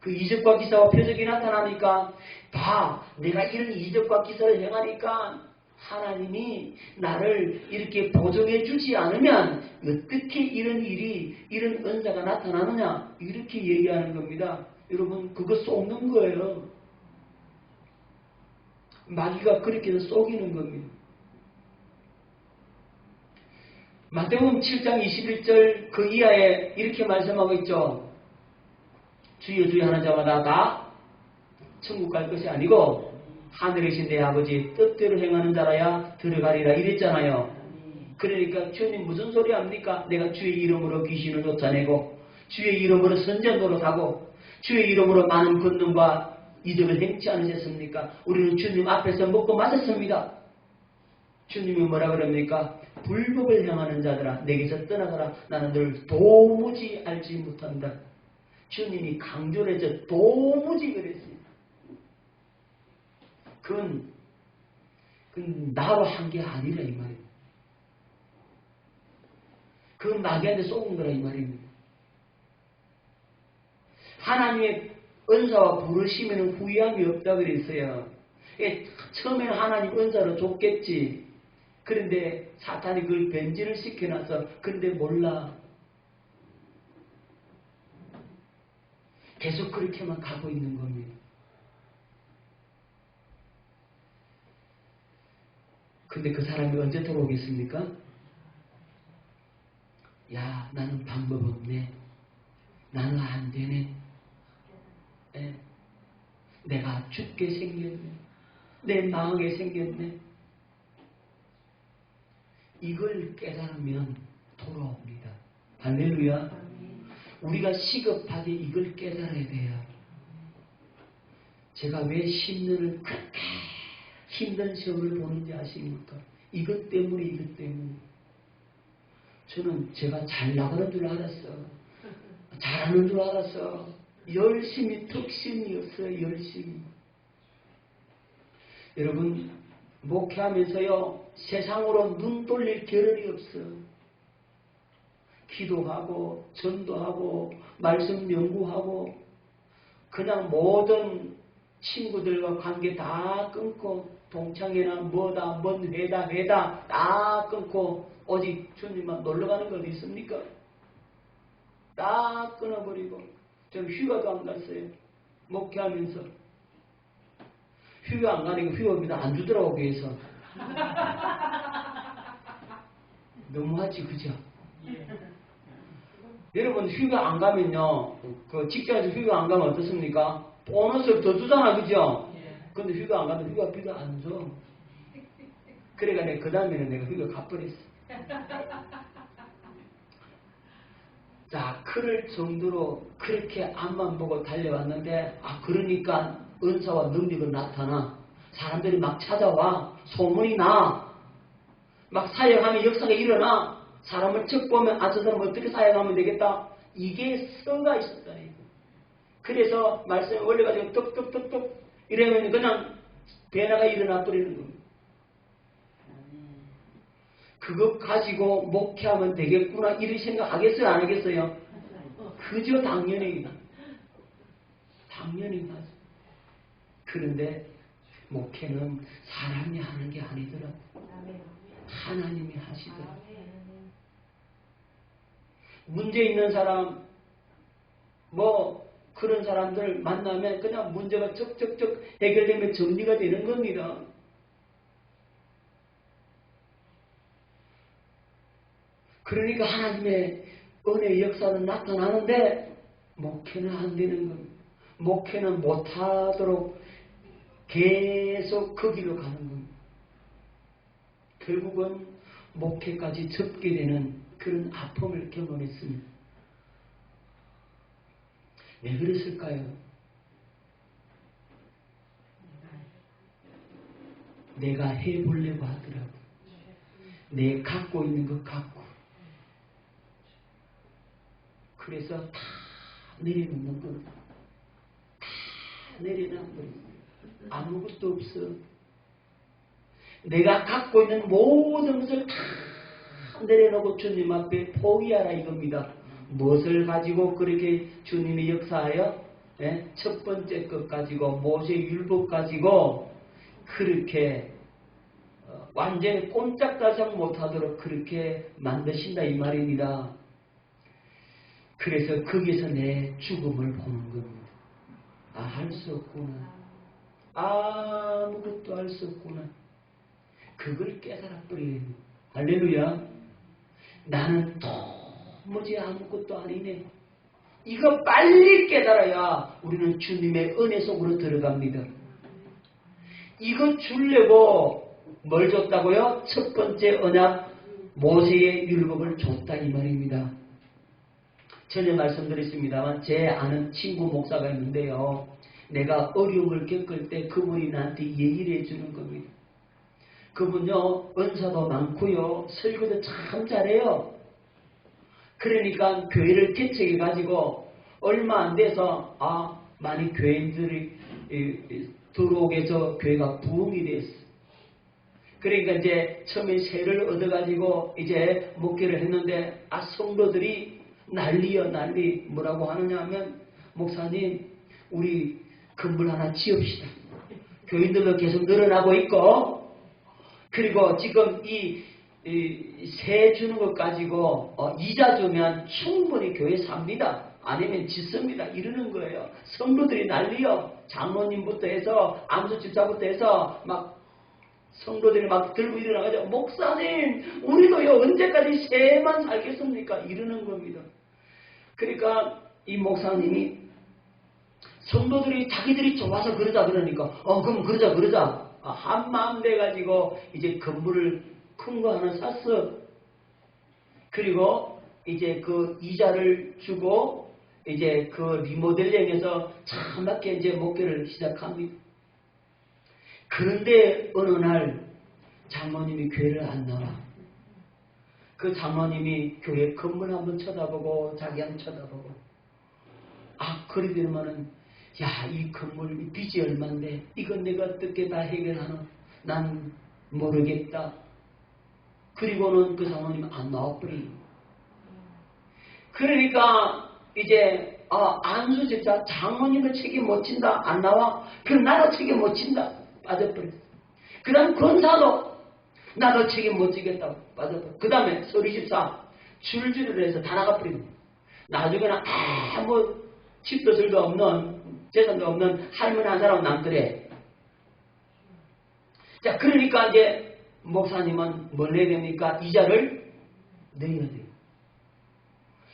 그 이적과 기사와 표적이 나타나니까 봐, 내가 이런 이적과 기사를 행하니까 하나님이 나를 이렇게 보정해 주지 않으면 어떻게 이런 일이, 이런 은사가 나타나느냐 이렇게 얘기하는 겁니다. 여러분 그거 속는 거예요. 마귀가 그렇게 해서 속이는 겁니다. 마태복음 7장 21절 그 이하에 이렇게 말씀하고 있죠. 주여 주여 하는 자마다 다 천국 갈 것이 아니고 하늘에 계신 내 아버지 뜻대로 행하는 자라야 들어가리라 이랬잖아요. 그러니까 주님 무슨 소리 합니까? 내가 주의 이름으로 귀신을 쫓아내고 주의 이름으로 선전 노릇하고 주의 이름으로 많은 권능과 이적을 행치 않으셨습니까? 우리는 주님 앞에서 먹고 마셨습니다. 주님이 뭐라 그럽니까? 불법을 행하는 자들아 내게서 떠나가라. 나는 늘 도무지 알지 못한다. 주님이 강조를 해서 도무지 그랬어요. 그건 나로 한 게 아니라 이 말입니다. 그건 마귀한테 쏘은 거라 이 말입니다. 하나님의 은사와 부르시면 후회함이 없다 그랬어요. 처음에는 하나님 은사로 줬겠지. 그런데 사탄이 그걸 변질을 시켜놔서 근데 몰라. 계속 그렇게만 가고 있는 겁니다. 근데 그 사람이 언제 돌아오겠습니까? 야, 나는 방법 없네. 나는 안 되네. 예. 내가 죽게 생겼네. 내 망하게 생겼네. 이걸 깨달으면 돌아옵니다. 할렐루야. 우리가 시급하게 이걸 깨달아야 돼요. 제가 왜 10년을 그렇게 힘든 시험을 보는지 아십니까? 이것 때문에, 이것 때문에. 저는 제가 잘 나가는 줄 알았어. 잘하는 줄 알았어. 열심히, 덕심이었어요. 열심히. 여러분, 목회하면서요, 세상으로 눈 돌릴 겨를이 없어. 기도하고, 전도하고, 말씀 연구하고, 그냥 모든 친구들과 관계 다 끊고, 동창회나 뭐다, 뭔 회다 다 끊고, 오직 주님만 놀러가는 거 어디 있습니까? 다 끊어버리고, 좀 휴가도 안 갔어요. 목회하면서. 휴가 안 가니까 휴가비도 안 주더라고, 교회에서. 너무하지, 그죠? 여러분, 휴가 안 가면요, 그 직장에서 휴가 안 가면 어떻습니까? 보너스를 더 주잖아, 그죠? 근데 휴가 안 가면 휴가비도 안 줘. 그래가 내가 그 다음에는 내가 휴가 갚버렸어. 자, 그럴 정도로 그렇게 앞만 보고 달려왔는데, 그러니까 은사와 능력은 나타나. 사람들이 막 찾아와. 소문이 나. 막 사역하면 역사가 일어나. 사람을 척 보면 저 사람 어떻게 사역하면 되겠다. 이게 서가 있었다. 그래서 말씀을 올려가지고 뚝뚝뚝뚝 이러면 그냥 변화가 일어나 버리는 겁니다. 그것 가지고 목회하면 되겠구나 이런 생각하겠어요? 안 하겠어요? 그저 당연히 하죠. 그런데 목회는 사람이 하는 게 아니더라. 하나님이 하시더라. 문제 있는 사람 뭐 그런 사람들 만나면 그냥 문제가 쩍쩍쩍 해결되면 정리가 되는 겁니다. 그러니까 하나님의 은혜의 역사는 나타나는데 목회는 안 되는 겁니다. 목회는 못하도록 계속 그 길로 가는 겁니다. 결국은 목회까지 접게 되는 그런 아픔을 경험했습니다. 왜 그랬을까요? 내가 해보려고 하더라고. 내 갖고 있는 것 갖고. 그래서 다 내려놓는 겁니다. 다 내려놓는 겁니다. 아무것도 없어. 내가 갖고 있는 모든 것을 다 내려놓고 주님 앞에 포기하라 이겁니다. 무엇을 가지고 그렇게 주님이 역사하여 첫 번째 것 가지고 모세 율법 가지고 그렇게 완전히 꼼짝달싹 못하도록 그렇게 만드신다 이 말입니다. 그래서 거기서 내 죽음을 보는 겁니다. 할 수 없구나. 아무것도 할 수 없구나. 그걸 깨달아버려야 돼. 할렐루야. 나는 도무지 아무것도 아니네. 이거 빨리 깨달아야 우리는 주님의 은혜 속으로 들어갑니다. 이거 주려고 뭘 줬다고요? 첫 번째 언약 모세의 율법을 줬다 이 말입니다. 전에 말씀드렸습니다만 제 아는 친구 목사가 있는데요. 내가 어려움을 겪을 때 그분이 나한테 얘기를 해주는 겁니다. 그분요 은사도 많고요 설교도 참 잘해요. 그러니까 교회를 개척해 가지고 얼마 안 돼서 많이 교인들이 들어오게 해서 교회가 부흥이 됐어. 그러니까 이제 처음에 세를 얻어 가지고 이제 목회를 했는데 성도들이 난리요 난리. 뭐라고 하느냐 하면 목사님 우리 건물 하나 지읍시다. 교인들도 계속 늘어나고 있고 그리고 지금 이 세 주는 것 가지고 이자 주면 충분히 교회 삽니다. 아니면 짓습니다. 이러는 거예요. 성도들이 난리요. 장로님부터 해서 암수 집사부터 해서 막 성도들이 막 들고 일어나가지고 목사님 우리도요 언제까지 새만 살겠습니까? 이러는 겁니다. 그러니까 이 목사님이 성도들이 자기들이 좋아서 그러자 그러니까 그럼 그러자 한마음 돼가지고 이제 건물을 큰 거 하나 샀어. 그리고 이제 그 이자를 주고 이제 그 리모델링해서 참맞게 이제 목회를 시작합니다. 그런데 어느 날 장로님이 교회를 안 나와. 그 장로님이 교회 건물 한번 쳐다보고 자기 한번 쳐다보고 그리 되면은 야, 이 건물 이 빚이 얼만데 이건 내가 어떻게 다 해결하나 난 모르겠다. 그리고는 그 장로님은 안 나와버리. 그러니까 이제 안수 집사 장로님도 책임 못 진다. 안 나와. 그럼 나도 책임 못 진다. 빠져버렸어. 그 다음 권사도 나도 책임 못 지겠다고 빠져버렸어. 그 다음에 서리 집사 줄줄을 해서 다 나가버립니다. 나중에는 아무 집도 들도 없는 재산도 없는 할머니 한 사람 남더래. 자, 그러니까 이제 목사님은 뭘 내야 됩니까? 이자를 내야 돼요.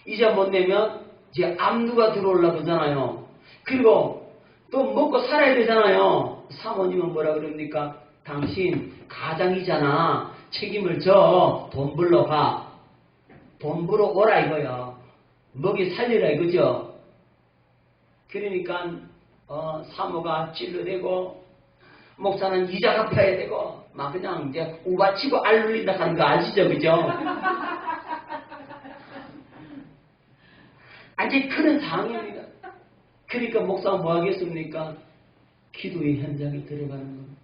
이자 못 내면 이제 압류가 들어오려고 그러잖아요. 그리고 또 먹고 살아야 되잖아요. 사모님은 뭐라 그럽니까? 당신 가장이잖아. 책임을 져. 돈 벌러 가. 돈 벌어 오라 이거야. 먹이 살리라 이거죠. 그러니까 사모가 찔러대고 목사는 이자 갚아야 되고 막 그냥 이제 우바치고 알룰린다 하는 거 아시죠? 그죠? 아직 그런 상황입니다. 그러니까 목사가 뭐 하겠습니까? 기도의 현장에 들어가는 겁니다.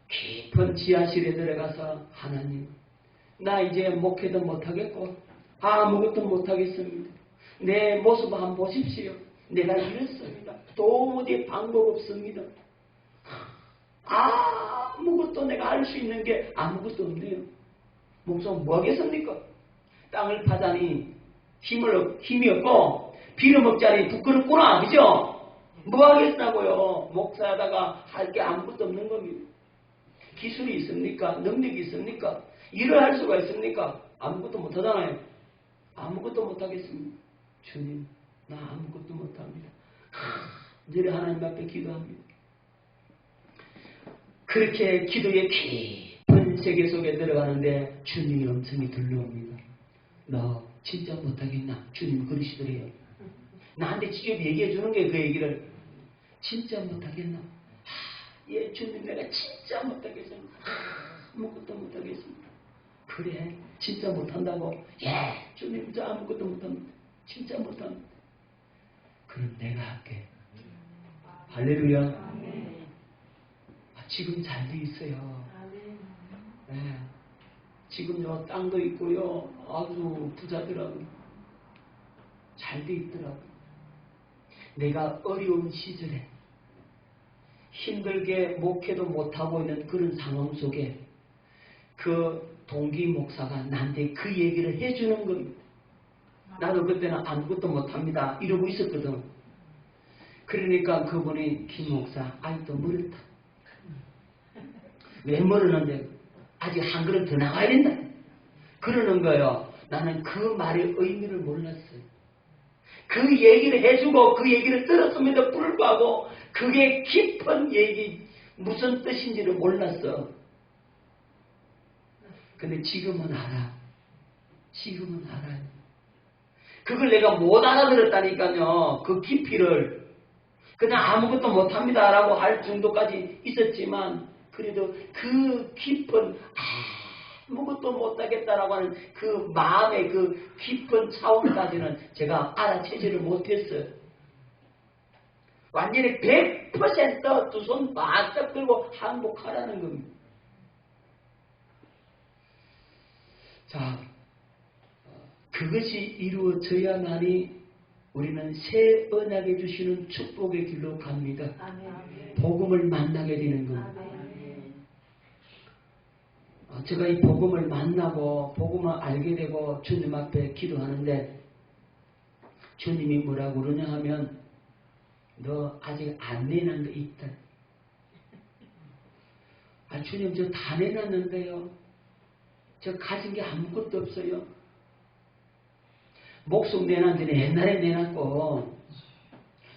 깊은 지하실에 들어가서 하나님 나 이제 목회도 못하겠고 아무것도 못하겠습니다. 내 모습 한번 보십시오. 내가 이렇습니다. 도무지 방법 없습니다. 아무것도 내가 할 수 있는 게 아무것도 없네요. 목사 뭐 하겠습니까? 땅을 파자니 힘이 없고 빌어먹자니 부끄럽구나. 그죠? 뭐 하겠다고요. 목사하다가 할 게 아무것도 없는 겁니다. 기술이 있습니까? 능력이 있습니까? 일을 할 수가 있습니까? 아무것도 못하잖아요. 아무것도 못하겠습니다. 주님 나 아무것도 못합니다. 늘 하나님 앞에 기도합니다. 그렇게 기도의 깊은 세계 속에 들어가는데 주님이 음성이 들려옵니다. 너 진짜 못하겠나? 주님 그러시더래요. 나한테 직접 얘기해 주는 게 그 얘기를 진짜 못하겠나? 예 주님 내가 진짜 못하겠습니다. 아무것도 못하겠습니다. 그래 진짜 못한다고? 예 주님 저 아무것도 못합니다. 진짜 못합니다. 그럼 내가 할게. 할렐루야. 지금 잘 돼 있어요. 네. 지금요 땅도 있고요 아주 부자더라고요. 잘 돼 있더라고요. 내가 어려운 시절에 힘들게 목회도 못하고 있는 그런 상황 속에 그 동기 목사가 나한테 그 얘기를 해주는 겁니다. 나도 그때는 아무것도 못합니다 이러고 있었거든. 그러니까 그분이 김 목사 아직도 멀었다. 왜 멀었는데 아직 한 걸음 더 나가야 된다 그러는 거예요. 나는 그 말의 의미를 몰랐어요. 그 얘기를 해주고 그 얘기를 들었음에도 불구하고 그게 깊은 얘기 무슨 뜻인지를 몰랐어. 근데 지금은 알아. 지금은 알아요. 그걸 내가 못 알아들었다니까요. 그 깊이를. 그냥 아무것도 못합니다라고 할 정도까지 있었지만 그래도 그 깊은 아무것도 못하겠다라고 하는 그 마음의 그 깊은 차원까지는 제가 알아채지를 못했어요. 완전히 100% 두 손 바짝 들고 항복하라는 겁니다. 자, 그것이 이루어져야만이 우리는 새 언약에 주시는 축복의 길로 갑니다. 복음을 만나게 되는 겁니다. 제가 이 복음을 만나고 복음을 알게 되고 주님 앞에 기도하는데 주님이 뭐라고 그러냐 하면 너 아직 안 내놓은 거 있다. 아, 주님 저 다 내놨는데요. 저 가진 게 아무것도 없어요. 목숨 내놓은 데는 옛날에 내놨고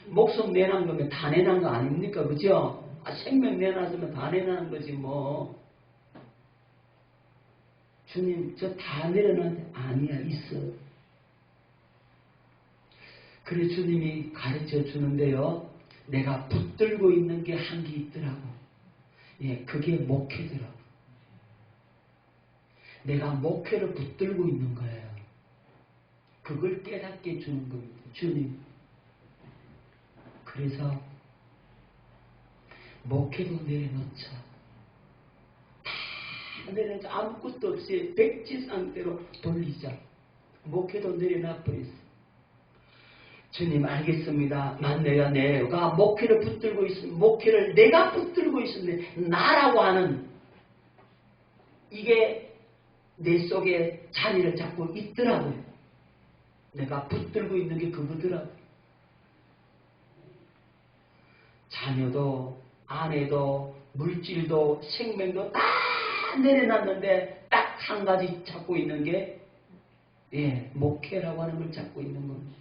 목숨 내놓은 거면 다 내놓은 거 아닙니까? 그죠? 아, 생명 내놨으면 다 내놓은 거지 뭐. 주님 저 다 내려놨는데 아니야 있어. 그래 주님이 가르쳐 주는데요. 내가 붙들고 있는 게 한 게 있더라고. 예, 그게 목회더라고. 내가 목회를 붙들고 있는 거예요. 그걸 깨닫게 주는 겁니다. 주님. 그래서 목회도 내려놓자. 다 내려놓자. 아무것도 없이 백지 상태로 돌리자. 목회도 내려놔버렸어. 주님 알겠습니다. 내가 목회를 붙들고 있으면 목회를 내가 붙들고 있는데 나라고 하는 이게 내 속에 자리를 잡고 있더라고요. 내가 붙들고 있는 게 그거더라고요. 자녀도 아내도 물질도 생명도 다 내려놨는데 딱 한 가지 잡고 있는 게 목회라고 하는 걸 잡고 있는 겁니다.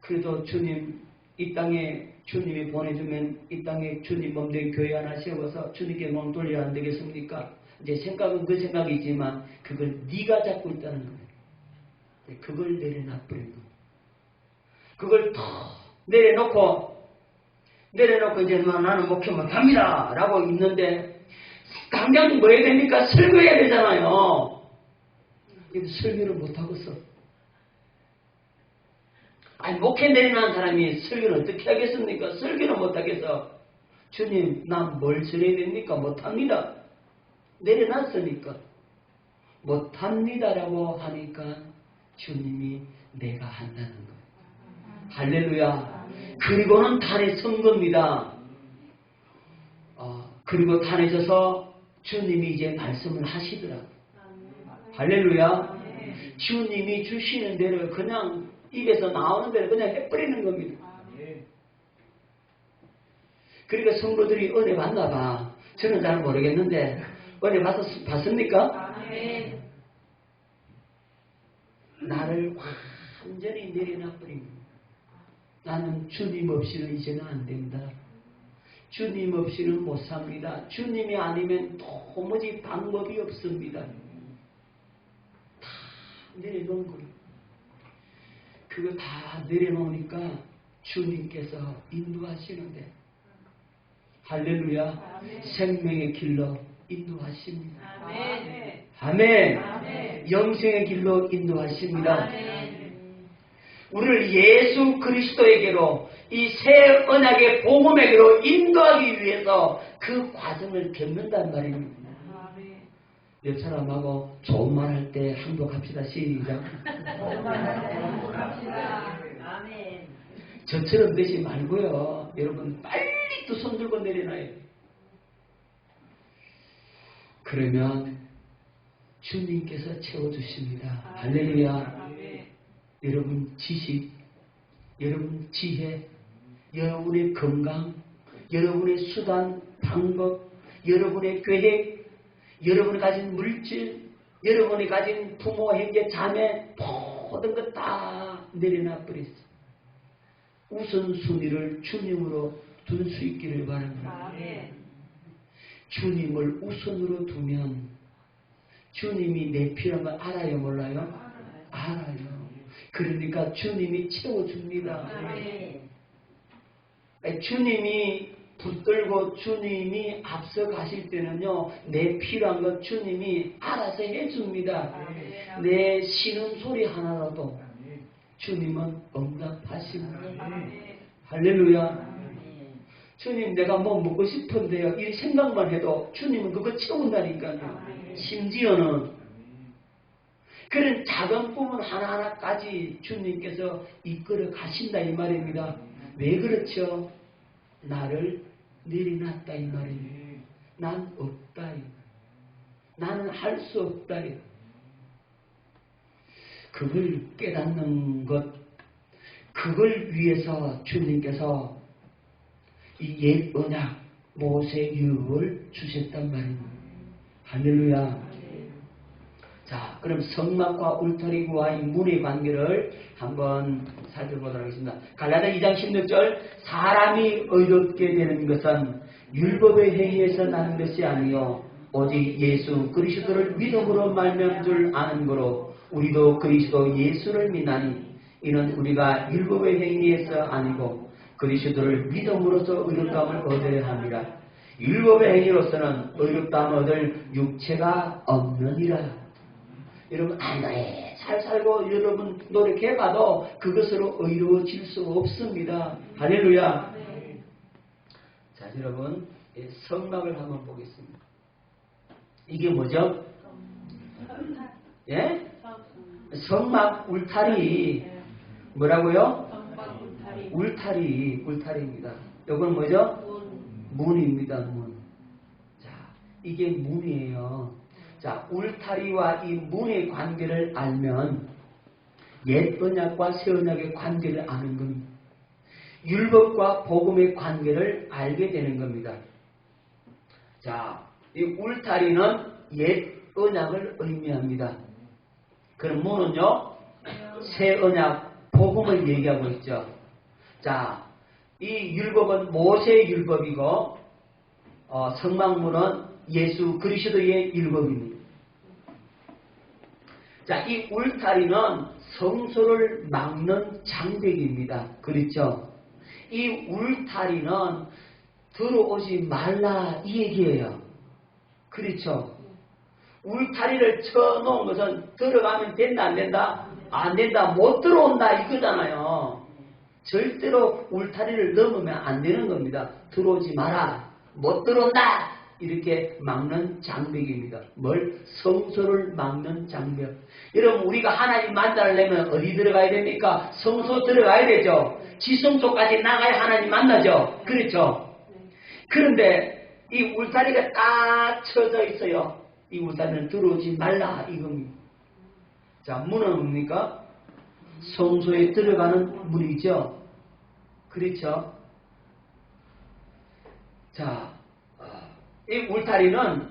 그래도 주님 이 땅에 주님이 보내주면 이 땅에 주님 몸된 교회 하나 세워서 주님께 몸 돌려야 안 되겠습니까? 이제 생각은 그 생각이지만 그걸 네가 잡고 있다는 거예요. 그걸 내려놔버린 거예요. 그걸 더 내려놓고 이제 나는 목회 못합니다 라고 있는데 당장 뭐 해야 됩니까? 설교해야 되잖아요. 근데 설교를 못하고서 아니 목회 내려놓은 사람이 설교를 어떻게 하겠습니까? 설교를 못하겠어. 주님 나 뭘 전해야 됩니까? 못합니다. 내려놨으니까 못합니다라고 하니까 주님이 내가 한다는 거예요. 할렐루야. 그리고는 단에 선 겁니다. 그리고 단에서서 주님이 이제 말씀을 하시더라고요. 할렐루야. 주님이 주시는 대로 그냥 입에서 나오는 대로 그냥 해버리는 겁니다. 그러니까 성도들이 은혜 받나 봐. 저는 잘 모르겠는데 은혜 봤습니까? 나를 완전히 내려놔버린 겁니다. 나는 주님 없이는 이제는 안 된다. 주님 없이는 못 삽니다. 주님이 아니면 도무지 방법이 없습니다. 다 내려놓은 거예요. 그거 다 내려놓으니까 주님께서 인도하시는데 할렐루야. 생명의 길로 인도하십니다. 아멘. 영생의 길로 인도하십니다. 우리를 예수 그리스도에게로 이 새 언약의 복음에게로 인도하기 위해서 그 과정을 겪는단 말입니다. 옆 사람하고 좋은 말 할 때 항복합시다. 시작. 저처럼 되지 말고요. 여러분 빨리 또 손 들고 내려놔요. 그러면 주님께서 채워주십니다. 할렐루야. 여러분 지식, 여러분 지혜, 여러분의 건강, 여러분의 수단, 방법, 여러분의 계획, 여러분이 가진 물질, 여러분이 가진 부모, 형제, 자매 모든 것 다 내려놔 버렸어. 우선순위를 주님으로 둘 수 있기를 바랍니다. 주님을 우선으로 두면 주님이 내 필요한 걸 알아요, 몰라요? 알아요. 그러니까 주님이 채워줍니다. 주님이 붙들고 주님이 앞서 가실 때는요, 내 필요한 것 주님이 알아서 해줍니다. 내 신음소리 하나라도 주님은 응답하십니다. 할렐루야. 주님 내가 뭐 먹고 싶은데요, 이 생각만 해도 주님은 그거 채운다니까요. 심지어는 그런 작은 부분 하나하나까지 주님께서 이끌어 가신다 이 말입니다. 왜 그렇죠? 나를 내려놨다 이 말입니다. 난 없다. 나는 할 수 없다. 그걸 깨닫는 것, 그걸 위해서 주님께서 이 옛 언약 모세 율법을 주셨단 말입니다. 할렐루야. 자, 그럼 성막과 울타리와의 문의 관계를 한번 살펴보도록 하겠습니다. 갈라디아 2장 16절 사람이 의롭게 되는 것은 율법의 행위에서 나는 것이 아니요 오직 예수 그리스도를 믿음으로 말미암은 줄 아는 거로 우리도 그리스도 예수를 믿나니 이는 우리가 율법의 행위에서 아니고 그리스도를 믿음으로써 의롭다함을 얻어야 합니다. 율법의 행위로서는 의롭다함을 얻을 육체가 없느니라. 여러분 안에 잘 살고 여러분 노력해봐도 그것으로 의로워질 수 없습니다. 할렐루야. 자, 여러분 성막을 한번 보겠습니다. 이게 뭐죠? 예? 성막 울타리. 뭐라고요? 울타리입니다. 이건 뭐죠? 문입니다. 문. 자, 이게 문이에요. 자, 울타리와 이 문의 관계를 알면 옛 언약과 새 언약의 관계를 아는 겁니다. 율법과 복음의 관계를 알게 되는 겁니다. 자, 이 울타리는 옛 언약을 의미합니다. 그럼 문은요? 새 언약, 복음을 얘기하고 있죠. 자, 이 율법은 모세의 율법이고 성막문은 예수 그리스도의 율법입니다. 자, 이 울타리는 성소를 막는 장벽입니다. 그렇죠? 이 울타리는 들어오지 말라 이 얘기예요. 그렇죠? 울타리를 쳐놓은 것은 들어가면 된다 안 된다? 안 된다. 못 들어온다 이거잖아요. 절대로 울타리를 넘으면 안 되는 겁니다. 들어오지 마라. 못 들어온다. 이렇게 막는 장벽입니다. 뭘? 성소를 막는 장벽. 여러분 우리가 하나님 만나려면 어디 들어가야 됩니까? 성소 들어가야 되죠. 지성소까지 나가야 하나님 만나죠. 그렇죠? 그런데 이 울타리가 딱 쳐져 있어요. 이 울타리는 들어오지 말라 이겁니다. 자, 문은 뭡니까? 성소에 들어가는 문이죠. 그렇죠? 자, 이 울타리는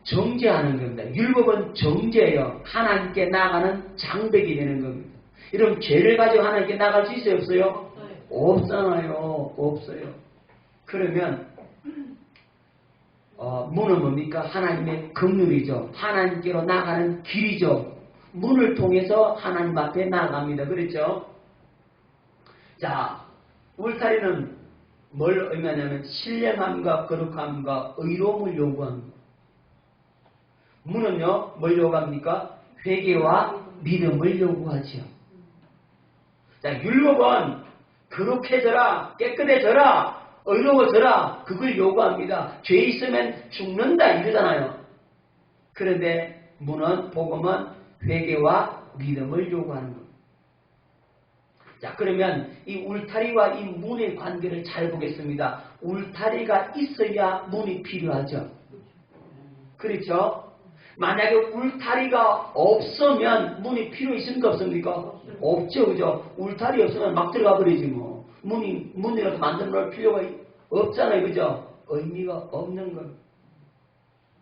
정죄하는 겁니다. 율법은 정죄예요. 하나님께 나가는 장벽이 되는 겁니다. 여러분 죄를 가지고 하나님께 나갈 수 있어요? 없어요? 없잖아요. 없어요. 그러면 문은 뭡니까? 하나님의 긍휼이죠. 하나님께로 나가는 길이죠. 문을 통해서 하나님 앞에 나갑니다. 그렇죠? 자, 울타리는 뭘 의미하냐면 신령함과 거룩함과 의로움을 요구합니다. 문은요, 뭘 요구합니까? 회개와 믿음을 요구하죠. 자, 율법은 거룩해져라, 깨끗해져라, 의로워져라, 그걸 요구합니다. 죄 있으면 죽는다 이러잖아요. 그런데 문은, 복음은 회개와 믿음을 요구하는 겁니다. 자, 그러면 이 울타리와 이 문의 관계를 잘 보겠습니다. 울타리가 있어야 문이 필요하죠. 그렇죠? 만약에 울타리가 없으면 문이 필요 있습니까? 없습니까? 없죠. 그죠? 울타리 없으면 막 들어가 버리지 뭐. 문이라도 만들어 놓을 필요가 없잖아요. 그죠? 의미가 없는 것.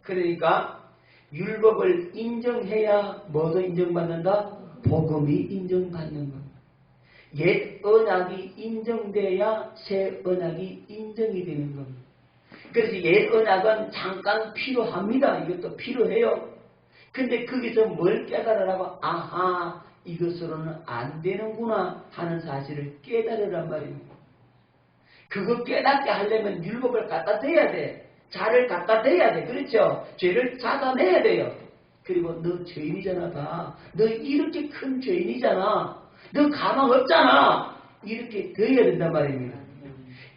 그러니까 율법을 인정해야 뭐도 인정받는다? 복음이 인정받는 것. 옛 언약이 인정돼야 새 언약이 인정이 되는 겁니다. 그래서 옛 언약은 잠깐 필요합니다. 이것도 필요해요. 근데 거기서 뭘 깨달으라고? 아하, 이것으로는 안 되는구나 하는 사실을 깨달으란 말입니다. 그거 깨닫게 하려면 율법을 갖다 대야 돼. 자를 갖다 대야 돼. 그렇죠? 죄를 찾아내야 돼요. 그리고 너 죄인이잖아. 다. 너 이렇게 큰 죄인이잖아. 너 가망 없잖아. 이렇게 되어야 된단 말입니다.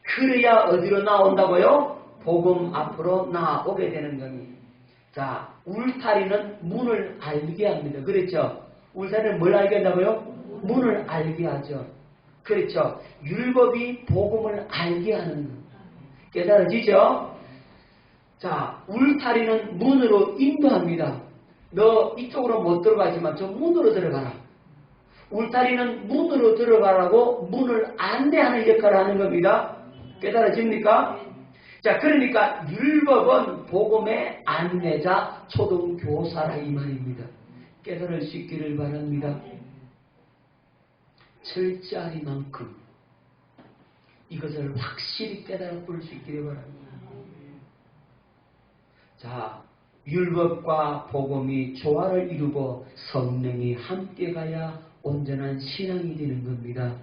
그래야 어디로 나온다고요? 복음 앞으로 나오게 되는 겁니다. 자, 울타리는 문을 알게 합니다. 그렇죠? 울타리는 뭘 알게 한다고요? 문을 알게 하죠. 그렇죠? 율법이 복음을 알게 하는 겁니다. 깨달아지죠? 자, 울타리는 문으로 인도합니다. 너 이쪽으로 못 들어가지만 저 문으로 들어가라. 울타리는 문으로 들어가라고 문을 안내하는 역할을 하는 겁니다. 깨달아집니까? 자, 그러니까 율법은 복음의 안내자, 초등교사라 이 말입니다. 깨달을 수 있기를 바랍니다. 철저하리만큼 이것을 확실히 깨달아 볼 수 있기를 바랍니다. 자, 율법과 복음이 조화를 이루고 성령이 함께 가야 온전한 신앙이 되는 겁니다.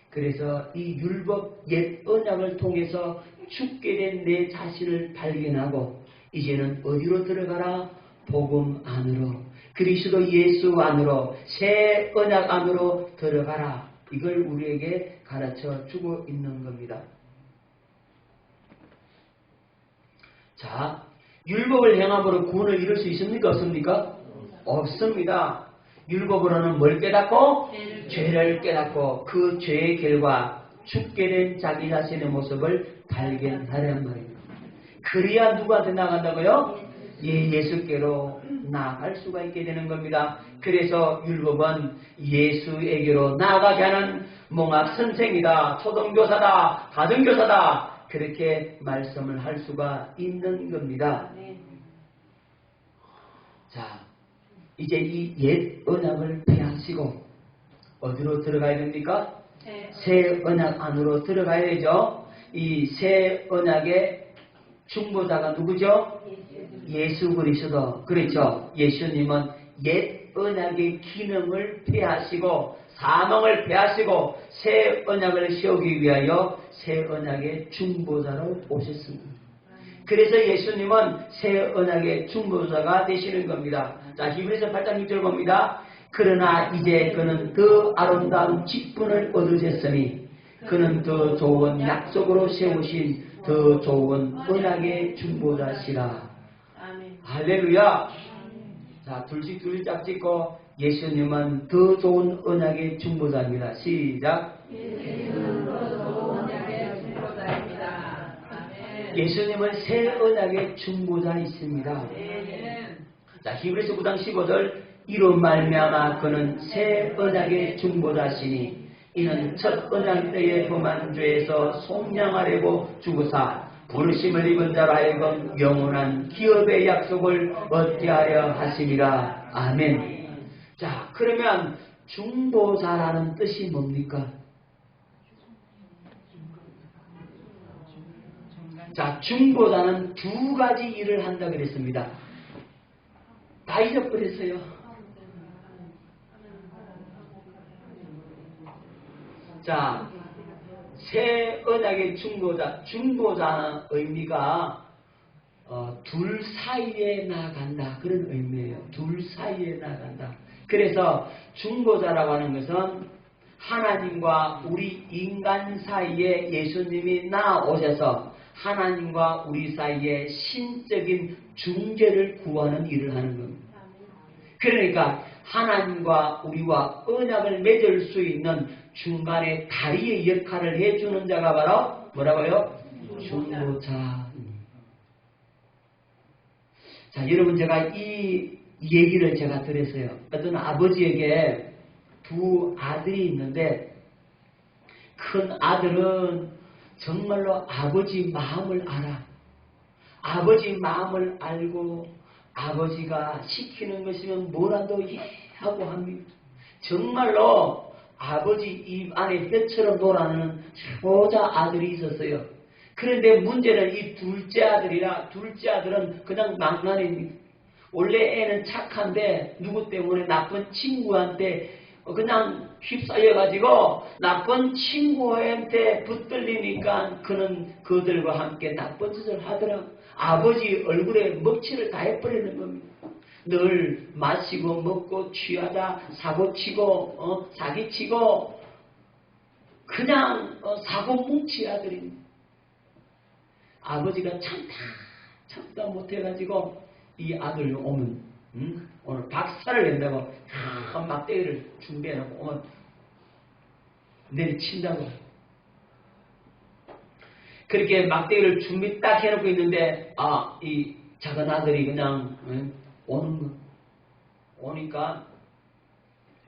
그래서 이 율법 옛 언약을 통해서 죽게 된 내 자신을 발견하고 이제는 어디로 들어가라? 복음 안으로, 그리스도 예수 안으로, 새 언약 안으로 들어가라. 이걸 우리에게 가르쳐 주고 있는 겁니다. 자, 율법을 행함으로 구원을 이룰 수 있습니까? 없습니까? 없습니다. 율법으로는 뭘 깨닫고? 죄를 깨닫고 그 죄의 결과 죽게 된 자기 자신의 모습을 발견하란 말입니다. 그래야 누구한테 나간다고요? 예수께로 나아갈 수가 있게 되는 겁니다. 그래서 율법은 예수에게로 나아가게 하는 몽합 선생이다, 초등교사다, 가정교사다, 그렇게 말씀을 할 수가 있는 겁니다. 자, 이제 이 옛 언약을 폐하시고 어디로 들어가야 됩니까? 새 언약 안으로 들어가야 되죠. 이 새 언약의 중보자가 누구죠? 예수 그리스도. 그렇죠. 예수님은 옛 언약의 기능을 폐하시고 사명을 폐하시고 새 언약을 세우기 위하여 새 언약의 중보자로 오셨습니다. 그래서 예수님은 새 언약의 중보자가 되시는 겁니다. 자, 히브리서 8장 6절 봅니다. 그러나 이제 그는 더 아름다운 직분을 얻으셨으니 그는 더 좋은 약속으로 세우신 더 좋은 언약의 중보자시라. 할렐루야. 자, 둘씩 찍고 예수님은 더 좋은 언약의 중보자입니다. 시작. 예수님은 더 좋은 언약의 중보자입니다. 예수님은 새 언약의 중보자이십니다. 자, 히브리서 9장 15절 이로 말미암아 그는 새 언약의 중보자시니 이는 첫 언약 때에 범한 죄에서 속량하려고 죽으사 부르심을 입은 자로 하여금 영원한 기업의 약속을 얻게 하려 하심이라. 아멘. 자, 그러면 중보자라는 뜻이 뭡니까? 자, 중보자는 두 가지 일을 한다 그랬습니다. 다 잊어버렸어요. 자, 새 언약의 중보자는 의미가 둘 사이에 나간다, 그런 의미예요. 둘 사이에 나간다. 그래서 중보자라고 하는 것은 하나님과 우리 인간 사이에 예수님이 나오셔서 하나님과 우리 사이에 신적인 중재를 구하는 일을 하는 겁니다. 그러니까 하나님과 우리와 언약을 맺을 수 있는 중간에 다리의 역할을 해주는 자가 바로 뭐라고요? 중보자. 자, 여러분, 제가 이 얘기를 제가 들었어요. 어떤 아버지에게 두 아들이 있는데 큰 아들은 정말로 아버지 마음을 알아. 아버지 마음을 알고 아버지가 시키는 것이면 뭐라도 예 하고 합니다. 정말로 아버지 입 안에 뼈처럼 놀아나는 효자 아들이 있었어요. 그런데 문제는 이 둘째 아들은 그냥 망나니입니다. 원래 애는 착한데 누구 때문에 나쁜 친구한테 그냥 휩싸여가지고 나쁜 친구한테 붙들리니까 그는 그들과 함께 나쁜 짓을 하더라고. 아버지 얼굴에 먹칠을 다 해버리는 겁니다. 늘 마시고 먹고 취하다 사고치고 사기치고 그냥 사고뭉치 아들입니다. 아버지가 참다 못해가지고 이 아들이 오면 오늘 박살을 낸다고 큰 막대기를 준비해놓고 오면 내리친다고. 그렇게 막대기를 준비 딱 해놓고 있는데 이 작은 아들이 그냥 오는 거. 오니까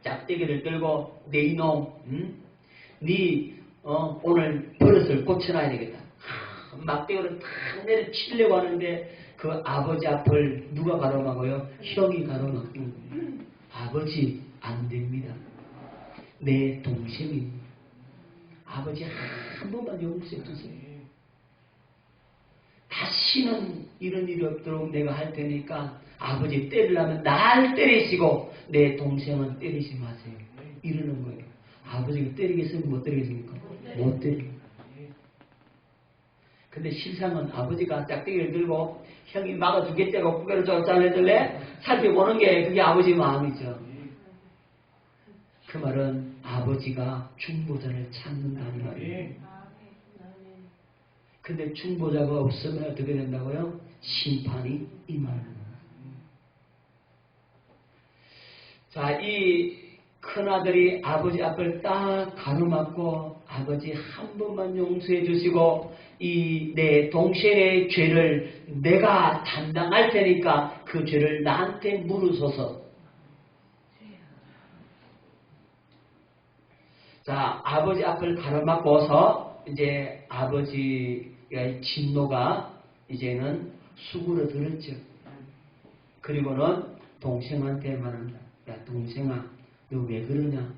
짝대기를 들고 내 이놈, 네 오늘 버릇을 고쳐놔야 되겠다. 막대기를 탁 내려치려고 하는데 그 아버지 앞을 누가 가로막아요? 형이 가로막고. 아버지 안 됩니다. 내 동생이. 아버지 한 번만 용서해 주세요. 다시는 이런 일이 없도록 내가 할 테니까 아버지 때리려면 날 때리시고 내 동생은 때리지 마세요. 이러는 거예요. 아버지가 때리겠습니까? 못 때리겠습니까? 못 때리겠습니다. 근데 실상은 아버지가 짝대기를 들고 형이 막아주겠다고 고개를 쫓아내줄래? 살펴보는 게 그게 아버지 마음이죠. 그 말은 아버지가 중보자를 찾는다는 말이에요. 근데 중보자가 없으면 어떻게 된다고요? 심판이 임하는. 자, 이 큰아들이 아버지 앞을 딱 가로막고 아버지 한 번만 용서해 주시고 이 내 동생의 죄를 내가 담당할 테니까 그 죄를 나한테 물으소서. 자, 아버지 앞을 가로막고서 이제 아버지의 진노가 이제는 수그러들었죠. 그리고는 동생한테 말합니다. 야, 동생아, 너 왜 그러냐?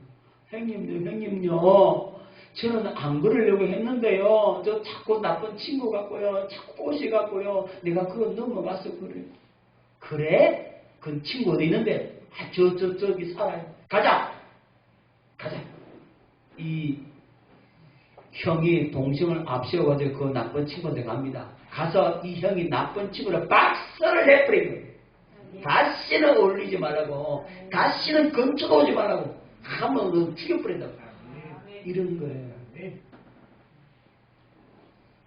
형님요. 저는 안 그러려고 했는데요. 저 자꾸 나쁜 친구 같고요. 자꾸 꼬시 같고요. 내가 그거 넘어가서 그래. 그래? 그 친구 어디 있는데? 아, 저기 살아요. 가자! 이 형이 동생을 앞세워가지고 그 나쁜 친구한테 갑니다. 가서 이 형이 나쁜 친구를 박살을 내버린 거예요. 다시는 어울리지 말라고, 다시는 근처도 오지 말라고, 한번 죽여버린다고. 이런 거예요.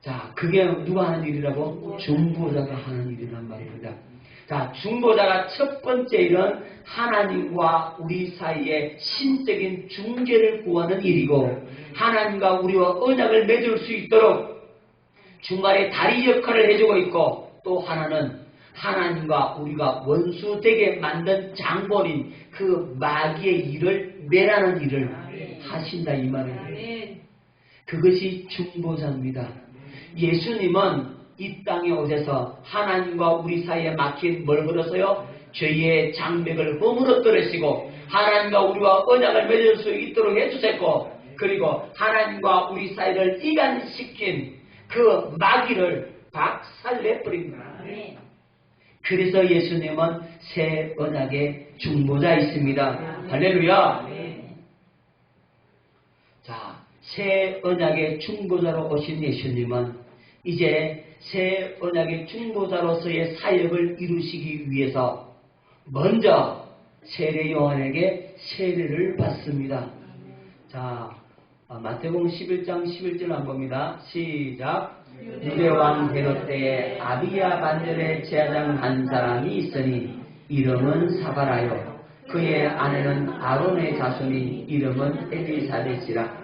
자, 그게 누가 하는 일이라고? 중보자가 하는 일이란 말입니다. 자, 중보자가 첫 번째 일은 하나님과 우리 사이에 신적인 중재를 구하는 일이고, 하나님과 우리와 언약을 맺을 수 있도록 중간에 다리 역할을 해주고 있고, 또 하나는 하나님과 우리가 원수되게 만든 장본인 그 마귀의 일을 매라는 일을 하신다 이 말이에요. 그것이 중보자입니다. 예수님은 이 땅에 오셔서 하나님과 우리 사이에 막힌 뭘 걸어서요? 죄의 장벽을 허물어뜨리시고 하나님과 우리와 언약을 맺을 수 있도록 해주셨고, 그리고 하나님과 우리 사이를 이간시킨 그 마귀를 박살내버립니다. 그래서 예수님은 새 언약의 중보자이십니다. 할렐루야. 자, 새 언약의 중보자로 오신 예수님은 이제 새 언약의 중보자로서의 사역을 이루시기 위해서 먼저 세례 요한에게 세례를 받습니다. 자, 마태복음 11장 11절 한번 봅니다. 시작. 유대왕 헤롯 때에 아비야 반열에 제사장 한 사람이 있으니 이름은 사가라요. 그의 아내는 아론의 자손이 이름은 엘리사벳이라.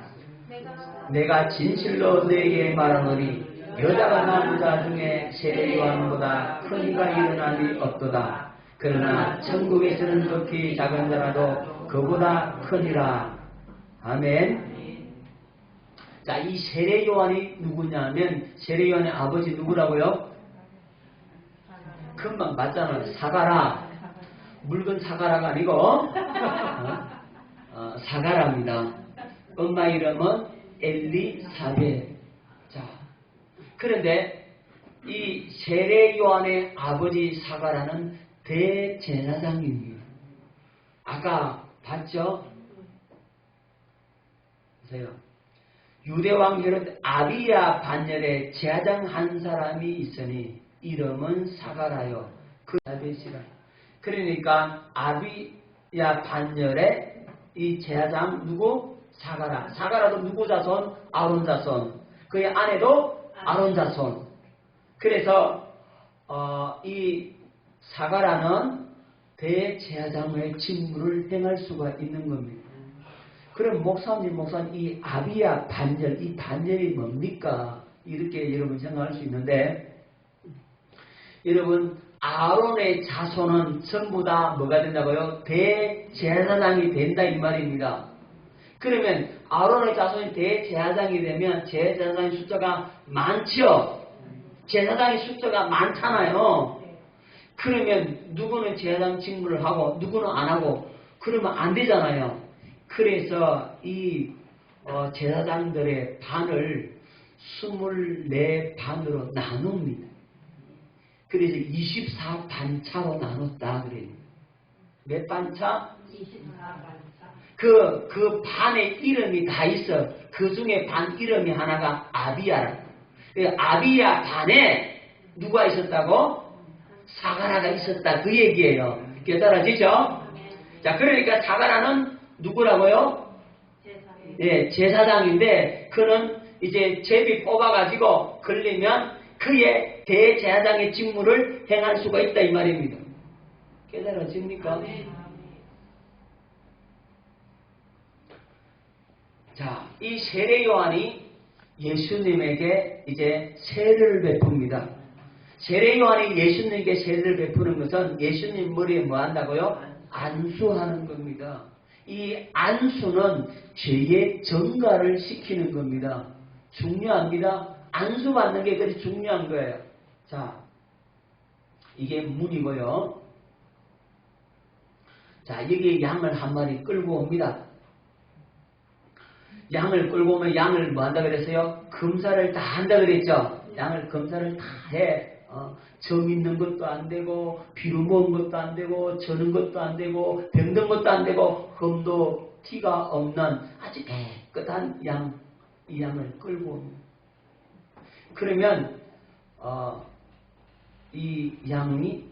내가 진실로 너에게 말하노니 여자가 남자 중에 세례 요한보다 큰 이가 일어남이 없도다. 그러나 천국에서는 극히 작은 자라도 그보다 크니라. 아멘. 자, 이 세례 요한이 누구냐면 세례 요한의 아버지 누구라고요? 금방 맞잖아요. 사가라. 묽은 사가라가 아니고 사가라입니다. 엄마 이름은 엘리사벳. 자, 그런데 이 세례 요한의 아버지 사가라는 대제사장입니다. 아까 봤죠? 보세요. 유대왕 헤롯 아비야 반열에 제사장 한 사람이 있으니 이름은 사가라요. 그 사벳이라. 그러니까 아비야 반열에 이 제사장 누구? 사가라. 사가라도 누구 자손? 아론 자손. 그의 아내도 아론 자손. 그래서 이 사가라는 대제사장의 직무를 행할 수가 있는 겁니다. 그럼 목사님 이 아비야 반열, 이 반열이 뭡니까? 이렇게 여러분 생각할 수 있는데, 여러분 아론의 자손은 전부 다 뭐가 된다고요? 대제사장이 된다 이 말입니다. 그러면 아론의 자손이 대제사장이 되면 제사장의 숫자가 많죠? 제사장의 숫자가 많잖아요. 그러면 누구는 제사장 직무를 하고 누구는 안 하고 그러면 안 되잖아요. 그래서 이 제사장들의 반을 24반으로 나눕니다. 그래서 24반차로 나눴다 그래요. 몇 반차? 24반차. 그 반의 이름이 다 있어. 그 중에 반 이름이 하나가 아비야라. 그 아비야 반에 누가 있었다고? 사가라가 있었다 그 얘기예요. 깨달아지죠? 자, 그러니까 사가라는 누구라고요? 예, 제사장인데 그는 이제 제비 뽑아가지고 걸리면 그의 대제사장의 직무를 행할 수가 있다 이 말입니다. 깨달아집니까? 자, 이 세례 요한이 예수님에게 이제 세례를 베풉니다. 세례 요한이 예수님에게 세례를 베푸는 것은 예수님 머리에 뭐 한다고요? 안수하는 겁니다. 이 안수는 죄의 정가를 시키는 겁니다. 중요합니다. 안수받는 게 그리 중요한 거예요. 자, 이게 문이고요. 자, 여기 양을 한 마리 끌고 옵니다. 양을 끌고 오면 양을 뭐 한다 그랬어요? 검사를 다 한다 그랬죠? 양을 검사를 다 해. 점 있는 것도 안 되고, 비루 먹은 것도 안 되고, 저는 것도 안 되고, 병든 것도 안 되고, 흠도 티가 없는 아주 깨끗한 양, 이 양을 끌고 옵니다. 그러면, 이 양이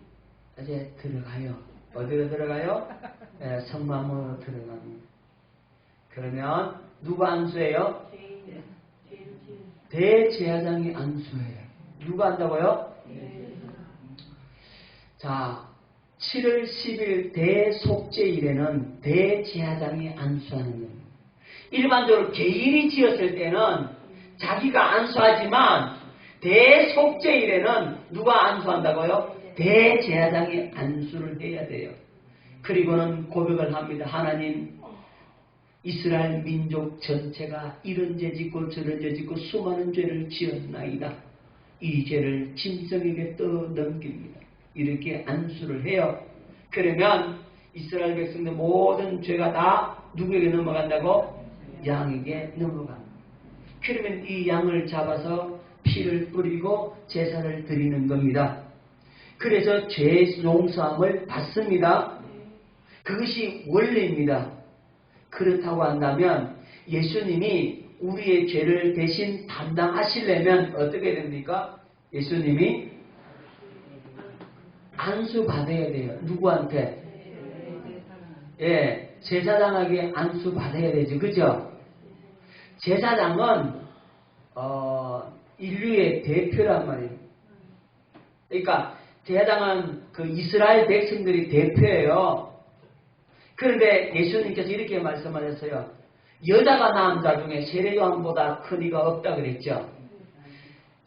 이제 들어가요. 어디로 들어가요? 성막으로 들어갑니다. 그러면, 누가 안수해요? 대제사장이 안수해요. 누가 한다고요? 자, 7월 10일 대속죄일에는 대제사장이 안수하는 겁니다. 일반적으로 개인이 지었을 때는 자기가 안수하지만 대속죄일에는 누가 안수한다고요? 대제사장이 안수를 해야 돼요. 그리고는 고백을 합니다. 하나님, 이스라엘 민족 전체가 이런 죄 짓고 저런 죄 짓고 수많은 죄를 지었나이다. 이 죄를 짐승에게 떠넘깁니다. 이렇게 안수를 해요. 그러면 이스라엘 백성들 모든 죄가 다 누구에게 넘어간다고? 양에게 넘어갑니다. 그러면 이 양을 잡아서 피를 뿌리고 제사를 드리는 겁니다. 그래서 죄 용서함을 받습니다. 그것이 원리입니다. 그렇다고 한다면 예수님이 우리의 죄를 대신 담당하시려면 어떻게 됩니까? 예수님이 안수받아야 돼요. 누구한테? 예, 제사장에게 안수받아야 되죠. 그죠? 제사장은 인류의 대표란 말이에요. 그러니까 제사장은 그 이스라엘 백성들이 대표예요. 그런데 예수님께서 이렇게 말씀하셨어요. 여자가 낳은 자 중에 세례 요한보다 큰 이가 없다 그랬죠.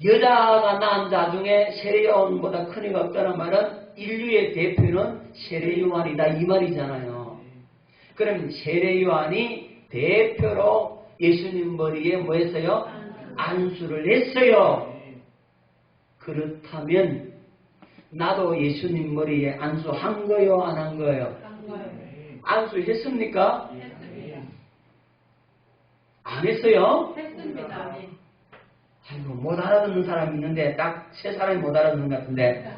여자가 낳은 자 중에 세례 요한보다 큰 이가 없다는 말은 인류의 대표는 세례 요한이다 이 말이잖아요. 그럼 세례 요한이 대표로 예수님 머리에 뭐 했어요? 안수를 했어요. 그렇다면 나도 예수님 머리에 안수한 거요 안 한 거예요? 안수했습니까? 안 했어요? 했습니다. 아이고, 못 알아듣는 사람이 있는데 딱 세 사람이 못 알아듣는 것 같은데.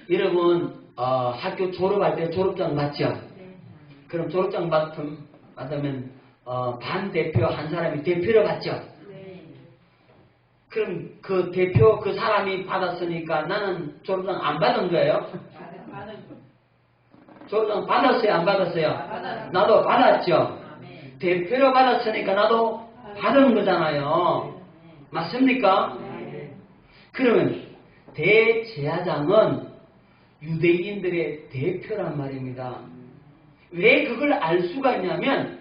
여러분 학교 졸업할 때 졸업장 받죠? 그럼 졸업장 받으면 반 대표 한 사람이 대표를 받죠? 그럼 그 대표 그 사람이 받았으니까 나는 졸업장 안 받은 거예요? 졸업장 받았어요? 안 받았어요? 나도 받았죠? 대표로 받았으니까 나도 받은 거잖아요. 맞습니까? 그러면 대제사장은 유대인들의 대표란 말입니다. 왜 그걸 알 수가 있냐면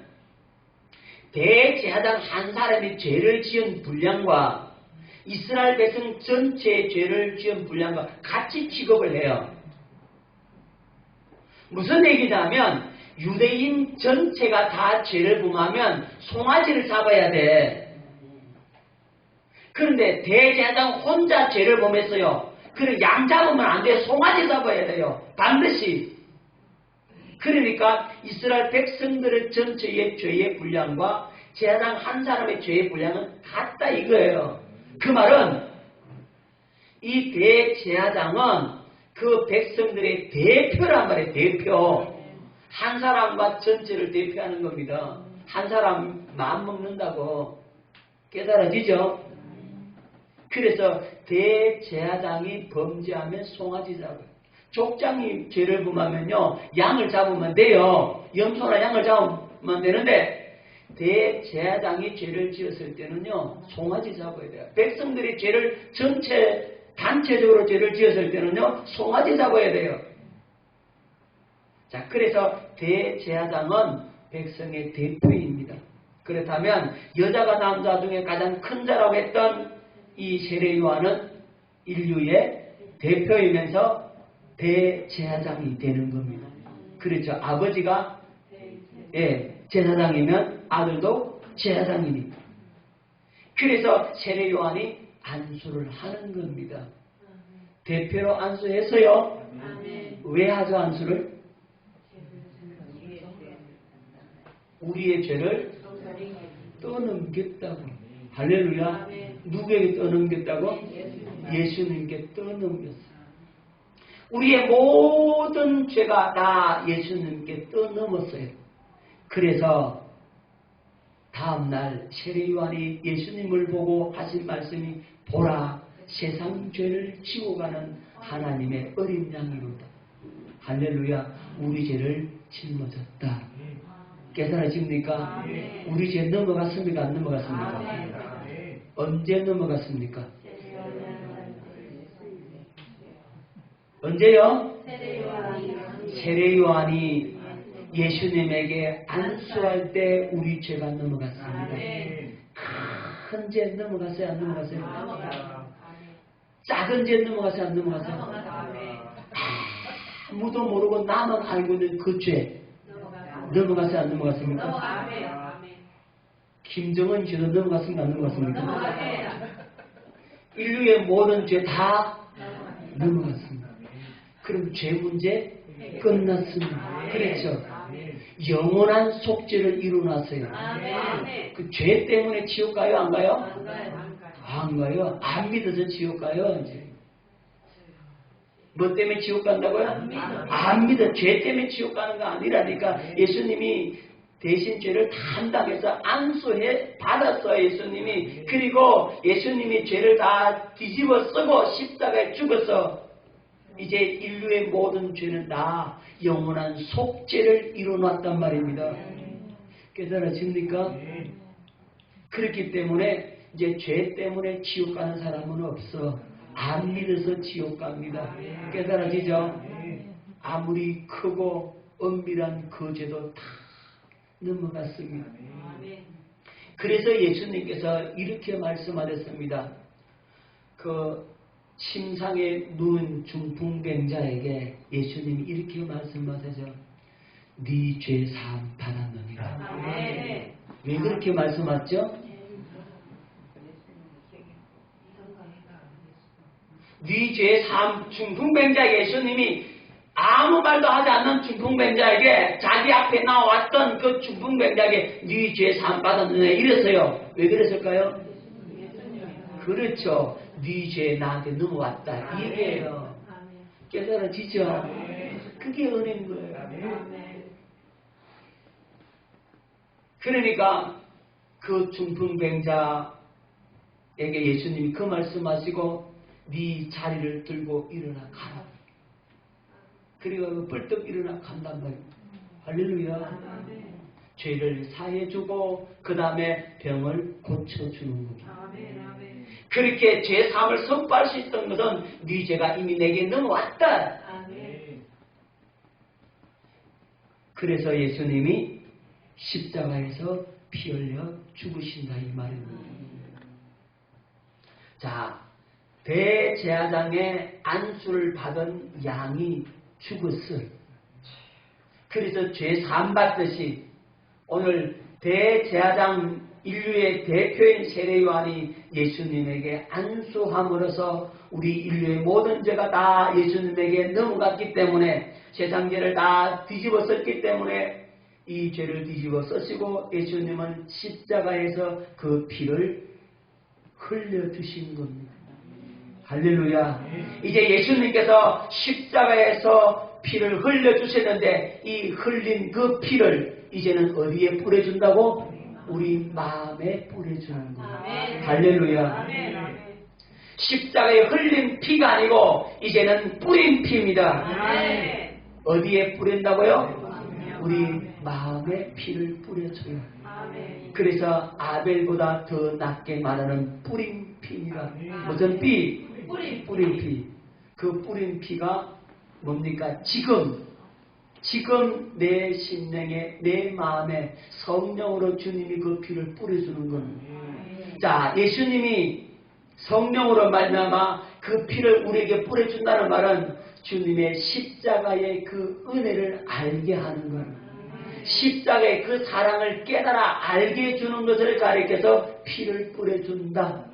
대제사장 한 사람이 죄를 지은 분량과 이스라엘 백성 전체의 죄를 지은 분량과 같이 취급을 해요. 무슨 얘기냐면 유대인 전체가 다 죄를 범하면 송아지를 잡아야 돼. 그런데 대제사장 혼자 죄를 범했어요. 그럼 양 잡으면 안 돼. 송아지 잡아야 돼요. 반드시. 그러니까 이스라엘 백성들의 전체의 죄의 분량과 제사장 한 사람의 죄의 분량은 같다 이거예요. 그 말은 이 대제사장은 그 백성들의 대표란 말이에요. 대표. 한 사람과 전체를 대표하는 겁니다. 한 사람 마음 먹는다고 깨달아지죠? 그래서 대제사장이 범죄하면 송아지 잡아요. 족장이 죄를 범하면요 양을 잡으면 돼요. 염소나 양을 잡으면 되는데 대제사장이 죄를 지었을 때는요 송아지 잡아야 돼요. 백성들이 죄를 단체적으로 죄를 지었을 때는요 송아지 잡아야 돼요. 자, 그래서 대제사장은 백성의 대표입니다. 그렇다면 여자가 남자 중에 가장 큰 자라고 했던 이 세례 요한은 인류의 대표이면서 대제사장이 되는 겁니다. 그렇죠. 아버지가 제사장이면 아들도 제사장이니까. 그래서 세례 요한이 안수를 하는 겁니다. 대표로 안수해서요. 왜 하죠 안수를? 우리의 죄를 떠넘겼다고. 할렐루야. 누구에게 떠넘겼다고? 예수님께 떠넘겼어요. 우리의 모든 죄가 다 예수님께 떠넘었어요. 그래서 다음날 세례 요한이 예수님을 보고 하신 말씀이 보라 세상 죄를 지워가는 하나님의 어린 양이로다. 할렐루야. 우리 죄를 짊어졌다. 깨달아집니까? 우리 죄 넘어갔습니까? 안 넘어갔습니까? 언제 넘어갔습니까? 언제요? 세례 요한이 예수님에게 안수할 때 우리 죄가 넘어갔습니다. 큰 죄 넘어갔어요? 안 넘어갔어요? 작은 죄 넘어갔어요? 안 넘어갔어요? 아무도 모르고 나만 알고 있는 그 죄 넘어갔어요? 안 넘어갔습니까? 김정은 죄도 넘어갔습니까? 안 넘어갔습니까? 인류의 모든 죄 다 넘어갔습니다. 그럼 죄 문제 끝났습니다. 그렇죠. 영원한 속죄를 이루어놨어요. 그 죄 때문에 지옥 가요? 안 가요? 안 가요. 안 믿어서 지옥 가요. 이제. 뭐 때문에 지옥 간다고요? 안 믿어. 죄 때문에 지옥 가는 거 아니라니까. 예수님이 대신 죄를 담당해서 안수해 받았어요. 예수님이. 그리고 예수님이 죄를 다 뒤집어 쓰고 십자가에 죽어서 이제 인류의 모든 죄는 다 영원한 속죄를 이뤄놨단 말입니다. 깨달아집니까? 그렇기 때문에 이제 죄 때문에 지옥 가는 사람은 없어. 안 믿어서 지옥 갑니다. 깨달아지죠? 아무리 크고 엄밀한 그 죄도 다 넘어갔습니다. 그래서 예수님께서 이렇게 말씀하셨습니다. 그 침상에 누운 중풍병자에게 예수님이 이렇게 말씀하셔서 네 죄 사함 받았느니라. 왜 그렇게 말씀하셨죠? 네 죄 사함. 중풍병자 예수님이 아무 말도 하지 않는 중풍병자에게 자기 앞에 나왔던 그 중풍병자에게 네 죄 사함 받았느냐 이랬어요. 왜 그랬을까요? 그렇죠. 네 죄 나한테 넘어왔다. 이게요. 깨달아지죠? 그게 은혜인 거예요. 그러니까 그 중풍병자에게 예수님이 그 말씀하시고 네 자리를 들고 일어나 가라. 그리고 벌떡 일어나 간단 말이에요. 할렐루야. 죄를 사해주고 그 다음에 병을 고쳐주는 겁니다. 그렇게 죄 사함을 선포할 수 있던 것은 네 죄가 이미 내게 넘어왔다. 그래서 예수님이 십자가에서 피 흘려 죽으신다 이 말입니다. 자, 대제사장의 안수를 받은 양이 죽었어. 그래서 죄 사함 받듯이 오늘 대제사장 인류의 대표인 세례요한이 예수님에게 안수함으로써 우리 인류의 모든 죄가 다 예수님에게 넘어갔기 때문에 세상 죄를 다 뒤집어 썼기 때문에 이 죄를 뒤집어 쓰시고 예수님은 십자가에서 그 피를 흘려주신 겁니다. 할렐루야. 이제 예수님께서 십자가에서 피를 흘려주셨는데 이 흘린 그 피를 이제는 어디에 뿌려준다고? 우리 마음에 뿌려주는 거예요. 할렐루야. 십자가에 흘린 피가 아니고 이제는 뿌린 피입니다. 어디에 뿌린다고요? 우리 마음에 피를 뿌려줘요. 그래서 아벨보다 더 낫게 말하는 뿌린 피입니다. 무슨 피? 뿌린 피. 그 뿌린 피가 뭡니까? 지금 내 심령에, 내 마음에 성령으로 주님이 그 피를 뿌려주는 겁니다. 자, 예수님이 성령으로 말미암아 그 피를 우리에게 뿌려준다는 말은 주님의 십자가의 그 은혜를 알게 하는 것, 십자가의 그 사랑을 깨달아 알게 해주는 것을 가리켜서 피를 뿌려준다.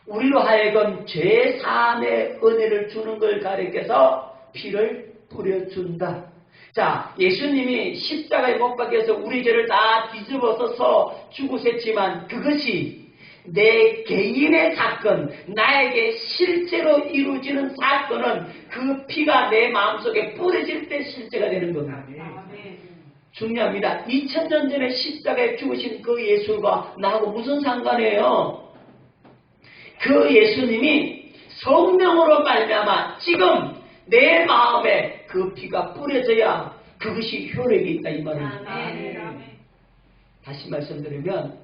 우리로 하여금 죄사함의 은혜를 주는 걸 가리켜서 피를 뿌려준다. 자, 예수님이 십자가에 못 박혀서 우리 죄를 다 뒤집어서서 죽으셨지만 그것이 내 개인의 사건, 나에게 실제로 이루어지는 사건은 그 피가 내 마음속에 뿌려질 때 실제가 되는 겁니다. 중요합니다. 2000년 전에 십자가에 죽으신 그 예수가 나하고 무슨 상관이에요? 그 예수님이 성령으로 말미암아 지금 내 마음에 그 피가 뿌려져야 그것이 효력이 있다 이 말입니다. 다시 말씀드리면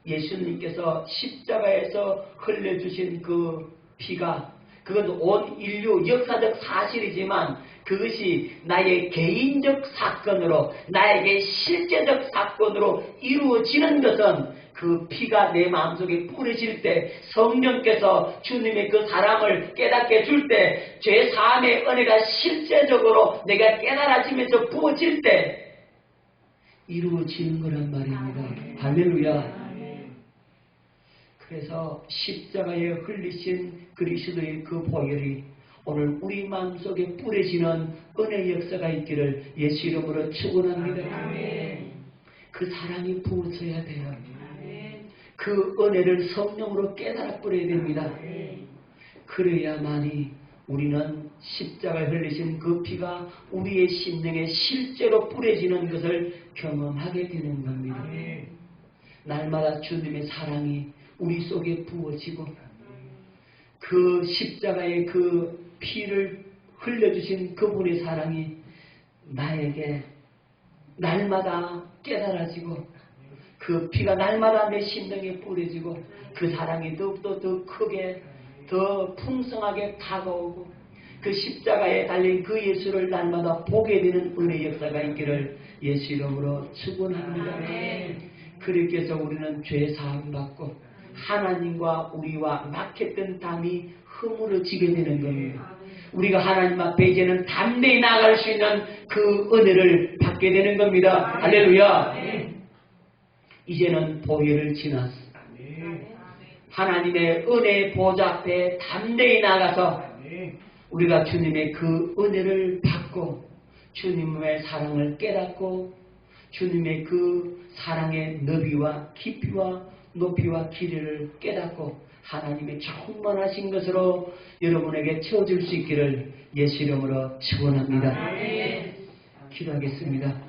예수님께서 십자가에서 흘려주신 그 피가 그건 온 인류 역사적 사실이지만 그것이 나의 개인적 사건으로 나에게 실제적 사건으로 이루어지는 것은 그 피가 내 마음속에 뿌려질 때 성령께서 주님의 그 사랑을 깨닫게 해줄 때 죄사함의 은혜가 실제적으로 내가 깨달아지면서 부어질 때 이루어지는 거란 말입니다. 할렐루야. 그래서 십자가에 흘리신 그리스도의 그 보혈이 오늘 우리 마음속에 뿌려지는 은혜 역사가 있기를 예수 이름으로 축원합니다. 그 사랑이 부어져야 돼요. 그 은혜를 성령으로 깨달아 뿌려야 됩니다. 그래야만이 우리는 십자가에 흘리신 그 피가 우리의 심령에 실제로 뿌려지는 것을 경험하게 되는 겁니다. 날마다 주님의 사랑이 우리 속에 부어지고 그 십자가의 그 피를 흘려주신 그분의 사랑이 나에게 날마다 깨달아지고 그 피가 날마다 내 심령에 뿌려지고 그 사랑이 더욱더 더 크게 더 풍성하게 다가오고 그 십자가에 달린 그 예수를 날마다 보게 되는 은혜 역사가 있기를 예수 이름으로 축원합니다. 그렇게 해서 우리는 죄 사함 받고 하나님과 우리와 막혔던 담이 허물어지게 되는 겁니다. 우리가 하나님 앞에 이제는 담대히 나아갈 수 있는 그 은혜를 받게 되는 겁니다. 할렐루야. 이제는 보혈을 지나서 하나님의 은혜 보좌 앞에 담대히 나가서 우리가 주님의 그 은혜를 받고 주님의 사랑을 깨닫고 주님의 그 사랑의 너비와 깊이와 높이와 길이를 깨닫고 하나님의 충만하신 것으로 여러분에게 채워줄 수 있기를 예수 이름으로 축원합니다. 기도하겠습니다.